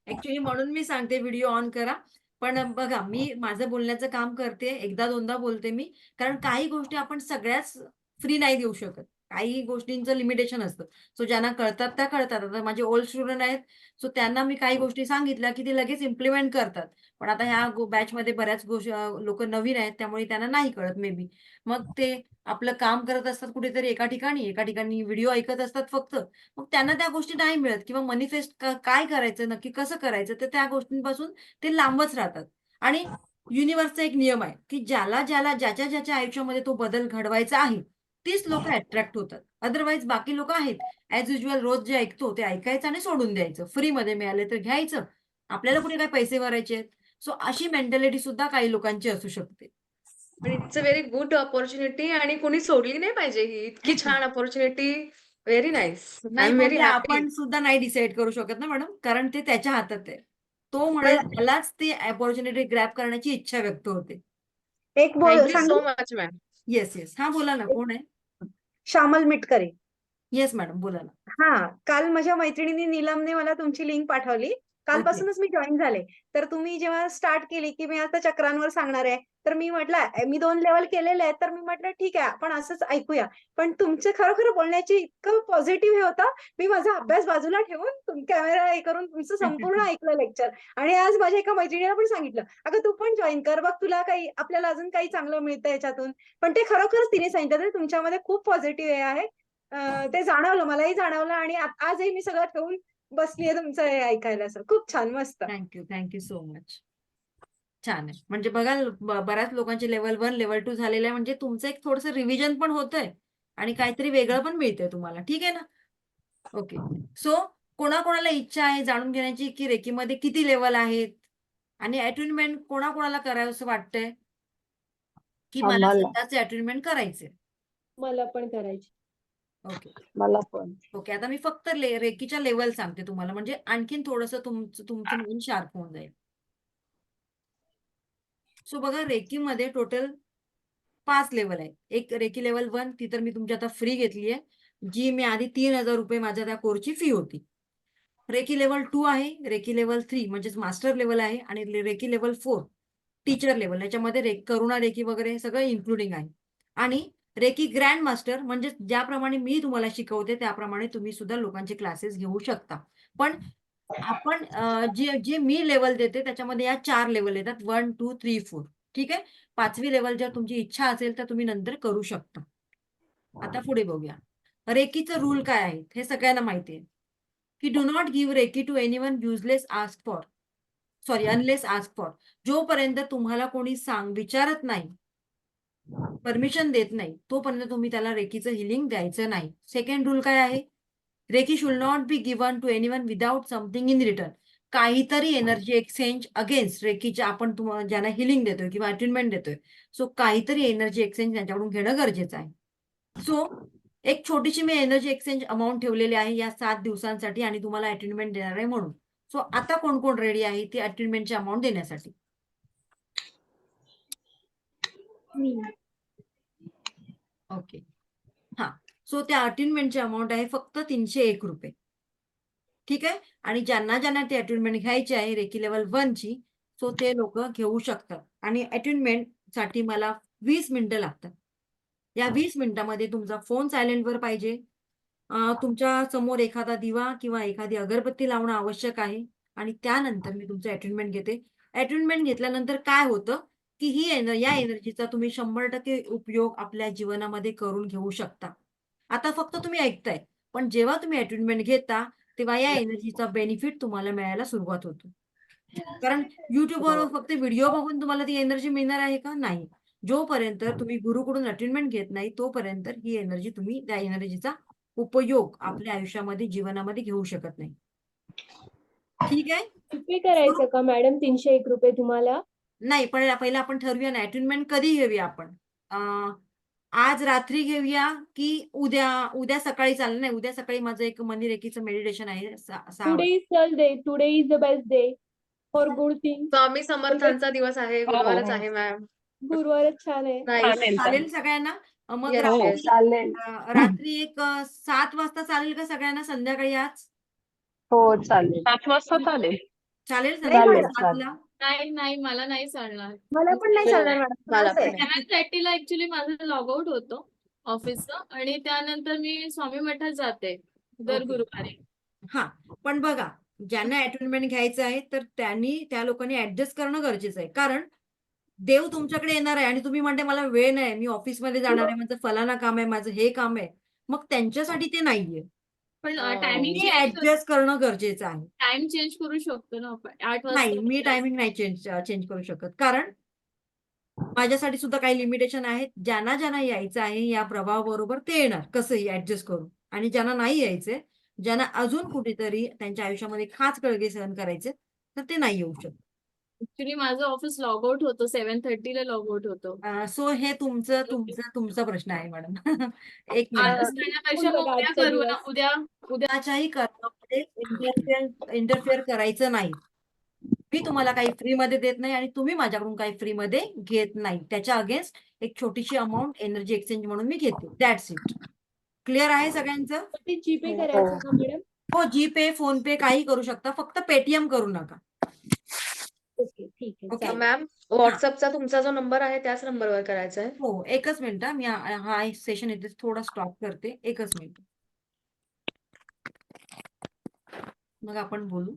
ऍक्च्युली म्हणून मी सांगते व्हिडिओ ऑन करा. पण बघा, मी माझं बोलण्याचं काम करते, एकदा दोनदा बोलते मी, कारण काही गोष्टी आपण सगळ्याच फ्री नाही देऊ शकत. काही गोष्टींचं लिमिटेशन असतं. सो ज्यांना कळतात त्या कळतात. आता माझे ओल्ड स्टुडंट आहेत, सो त्यांना मी काही गोष्टी सांगितल्या की ते लगेच इम्प्लिमेंट करतात. पण आता ह्या बॅचमध्ये बऱ्याच गोष्टी लोक नवीन आहेत, त्यामुळे त्यांना नाही कळत मे बी. मग ते आपलं काम करत असतात कुठेतरी एका ठिकाणी व्हिडिओ ऐकत असतात फक्त. मग त्यांना त्या गोष्टी नाही मिळत किंवा मॅनिफेस्ट काय करायचं, नक्की कसं करायचं, तर त्या गोष्टींपासून ते लांबच राहतात. आणि युनिव्हर्सचा एक नियम आहे की ज्याच्या आयुष्यामध्ये तो बदल घडवायचा आहे, तीच लोक अट्रॅक्ट होतात. अदरवाईज बाकी लोक आहेत ऍज युजल रोज जे ऐकतो ते ऐकायचं आणि सोडून द्यायचं. फ्रीमध्ये मिळाले तर घ्यायचं, आपल्याला कुठे काय पैसे भरायचे आहेत. सो अशी मेंटॅलिटी सुद्धा काही लोकांची असू शकते. पण it's a very good opportunity आणि कोणी सोडली नाही पाहिजे ही इतकी छान अपॉर्च्युनिटी. Very nice. आय नाही, एम पण व्हेरी ते हॅपी. आपण सुद्धा नाही डिसाईड करू शकत ना मॅडम, कारण ते त्याच्या हातात आहे. तो म्हणेल, मलाच ती अपॉर्च्युनिटी ग्रॅब करण्याची इच्छा व्यक्त होते. एक थँक्यू सांगू? So much ma'am. Yes yes, हा बोला ना, कोण आहे? श्यामल मिटकरे. येस मॅडम, बोला ना. हा, काल माझ्या मैत्रिणीने नीलमने मला तुमची लिंक पाठवली. कालपासूनच मी जॉईन झाले. तर तुम्ही जेव्हा स्टार्ट केली की मी आता चक्रांवर सांगणार आहे, तर मी म्हटलं मी 2 लेवल केलेले आहेत, तर मी म्हटलं ठीक आहे आपण असंच ऐकूया. पण तुमचं खरोखर बोलण्याची इतकं पॉझिटिव्ह हे होतं. मी माझा अभ्यास बाजूला ठेवून कॅमेरा हे करून तुमचं संपूर्ण ऐकलं लेक्चर. आणि आज माझ्या एका मैत्रिणीला पण सांगितलं, अगं तू पण जॉईन कर, बघ तुला काही आपल्याला अजून काही चांगलं मिळतं याच्यातून. पण ते खरोखरच तिने सांगितलं तर तुमच्यामध्ये खूप पॉझिटिव्ह हे आहे. ते जाणवलं, मलाही जाणवलं आणि आजही मी सगळं ठेवून बसलीये तुमचं हे ऐकायला. असं खूप छान, मस्त. Thank you so much. छान आहे. म्हणजे बघा, बऱ्याच लोकांचे लेवल 1 लेवल 2 झालेले आहे, म्हणजे तुमचं एक थोडंसं रिव्हिजन पण होतंय आणि काहीतरी वेगळं पण मिळतंय तुम्हाला. ठीक आहे ना? ओके. सो कोणाकोणाला इच्छा आहे जाणून घेण्याची की रेकीमध्ये किती लेवल आहेत? आणि अटेन्डमेंट कोणाकोणाला करावंसं वाटतंय की मला आम्हाला स्वतःचे अटेन्डमेंट करायचे? मला पण करायची. ओके मला पण ओके आता मी फक्त रेकीच्या लेवल सांगते तुम्हाला, म्हणजे आणखीन थोडंसं तुमचं मन शार्प होऊन जाईल. सो बघा, रेकीमध्ये टोटल 5 लेवल आहे. एक रेकी लेवल 1, ती तर मी तुमची आता फ्री घेतली आहे, जी मी आधी 3,000 रुपये माझ्या त्या कोर्सची फी होती. रेकी लेवल 2 आहे, रेकी लेवल 3 म्हणजेच मास्टर लेवल आहे, आणि रेकी लेवल 4 टीचर लेवल. याच्यामध्ये करुणा रेकी वगैरे सगळं इन्क्लुडिंग आहे. आणि रेकी ग्रँड मास्टर म्हणजे ज्याप्रमाणे मी तुम्हाला शिकवते त्याप्रमाणे तुम्ही सुद्धा लोकांचे क्लासेस घेऊ शकता. पण आपण जे मी लेवल देते त्याच्यामध्ये या 4 लेवल येतात, 1, 2, 3, 4. ठीक आहे. 5वी लेवल जर तुमची इच्छा असेल तर तुम्ही नंतर करू शकता. आता पुढे बघूया. रेकीचं रूल काय आहे हे सगळ्यांना माहिती आहे की do not give Reiki to anyone useless ask for, sorry unless ask for. जोपर्यंत तुम्हाला कोणी विचारत नाही, परमिशन देत नाही, तोपर्यंत तुम्ही त्याला रेकीचं हिलिंग द्यायचं नाही. सेकंड रूल काय आहे? Reiki should not be given to anyone without something in return. काहीतरी एनर्जी एक्सचेंज अगेन्स्ट रेकीच्या आपण ज्यांना हिलिंग देतोय किंवा अटेन्डमेंट देतोय, सो काहीतरी एनर्जी एक्सचेंज त्यांच्याकडून घेणं गरजेचं आहे. सो एक छोटीशी मी एनर्जी एक्सचेंज अमाऊंट ठेवलेली आहे या 7 दिवसांसाठी, आणि तुम्हाला अटेन्डमेंट देणार आहे म्हणून. सो आता कोण कोण रेडी आहे ती अटेन्डमेंटची अमाऊंट देण्यासाठी? ओके हा. सो त्या अटेन्डमेंटची अमाऊंट आहे फक्त 301 रुपये. ठीक आहे. आणि ज्यांना ते अटेन्डमेंट घ्यायची आहे रेकी लेवल 1 ची, सो ते लोक घेऊ शकतात. आणि अटेन्डमेंट साठी मला 20 मिनिटं लागतात. या 20 मिनिटांमध्ये तुमचा फोन सायलेंटवर पाहिजे, तुमच्या समोर एखादा दिवा किंवा एखादी अगरबत्ती लावणं आवश्यक आहे, आणि त्यानंतर मी तुमचं अटेन्डमेंट घेते. अटेन्डमेंट घेतल्यानंतर काय होतं की या एनर्जीचा तुम्ही 100% उपयोग आपल्या जीवनामध्ये करून घेऊ शकता. आता फक्त तुम्ही ऐकताय, पण जेव्हा तुम्ही अटेन्डमेंट घेता तेव्हा या एनर्जीचा बेनिफिट तुम्हाला मिळायला सुरुवात होतो. कारण युट्यूबवर फक्त व्हिडिओ बघून तुम्हाला ती एनर्जी मिळणार आहे का? नाही. जोपर्यंत तुम्ही गुरुकडून अटेन्डमेंट घेत नाही तोपर्यंत ही एनर्जी तुम्ही त्या एनर्जीचा उपयोग आपल्या आयुष्यामध्ये जीवनामध्ये घेऊ शकत नाही. ठीक आहे. जीपे करायचं का मॅडम 301 रुपये तुम्हाला? नाही, पण पहिलं आपण ठरवूया ना अटेन्डमेंट कधी घेऊया आपण. आज रात्री घेऊया की उद्या सकाळी चालेल? नाही, उद्या सकाळी माझं एक मनी रेकीचं मेडिटेशन आहे 6 today is Thursday, today is the best day for good thing. Swami समर्थांचा दिवस आहे, गुरुवारच आहे मॅम. गुरुवारच छान आहे. नाही चालेल सगळ्यांना? मग Yes, रात्री yes. चालेल. रात्री एक 7 वाजता चालेल का सगळ्यांना? संध्याकाळी आज हो चालेल. 7 वाजता चालेल. चालेल नाही संध्याकाळी चालेल, 7ला? नाही मला नाही चालणार. मला पण नाही चालणार मला मॅडम. पण नाही. 7:30ला ऍक्च्युली माझं लॉग आउट होतं ऑफिसचं, आणि त्यानंतर मी स्वामी मठात जाते दर Okay. गुरुवारी. हा, पण बघा, ज्यांना अटेन्डमेंट घ्यायचं आहे तर त्या लोकांनी ऍडजस्ट करणं गरजेचं आहे. कारण देव तुमच्याकडे येणार आहे आणि तुम्ही म्हणते मला वेळ नाही, मी ऑफिसमध्ये जाणार आहे, माझं फलाना काम आहे, माझं हे काम आहे, मग त्यांच्यासाठी ते नाहीये. पण टायमिंग तुम्ही ऍडजस्ट करणं गरजेचं आहे. टाइम चेंज करू शकतो ना आपण. 8 नाही, वाजता मी टायमिंग नाही चेंज करू शकत, कारण माझ्यासाठी सुद्धा काही लिमिटेशन आहेत. ज्यांना यायचं आहे या प्रभावाबरोबर ते येणार कसंही ऍडजस्ट करून, आणि ज्यांना नाही यायचंय, ज्यांना अजून कुठेतरी त्यांच्या आयुष्यामध्ये खास कळगे सहन करायचे, तर ते नाही येऊ शकत. ऍक्च्युली माझं ऑफिस लॉग आउट होतं 7:30ला लॉग आउट होतं. सो हे तुमचा प्रश्न आहे मॅडम. एक आजच मिनिट. करण्यापेक्षा मग उद्या आजचा करू ना. दिवस. उद्याच्याही कर्मामध्ये इंटरफेअर करायचं नाही. मी तुम्हाला काही फ्रीमध्ये देत नाही आणि तुम्ही माझ्याकडून काही फ्रीमध्ये घेत नाही. त्याच्या अगेन्स्ट एक छोटीशी अमाऊंट एनर्जी एक्सचेंज म्हणून मी घेते. That's it. क्लिअर आहे सगळ्यांचं? ते जीपे करायचं का मॅडम? हो, जीपे, फोन पे काही करू शकता, फक्त पेटीएम करू नका. ओके, ठीक आहे. ओके. चालेल. मॅम व्हॉट्सअपचा तुमचा जो नंबर आहे त्याच नंबरवर करायचा आहे. हो, एकच मिनिट. मी हा सेशन इथे थोडा स्टॉप करते. एकच मिनिट. मग आपण बोलू.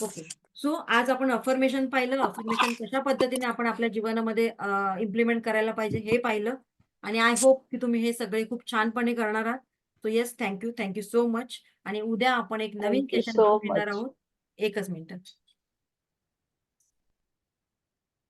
ओके. सो आज आपण अफर्मेशन पाहिलं. अफर्मेशन कशा पद्धतीने आपण आपल्या जीवनामध्ये इम्प्लिमेंट करायला पाहिजे हे पाहिलं, आणि आय होप की तुम्ही हे सगळे खूप छानपणे करणार आहात. So yes, thank you so much. आणि उद्या आपण एक नवीन Thank you सेशन so घेऊन येणार much. आहोत. एकच मिनिट.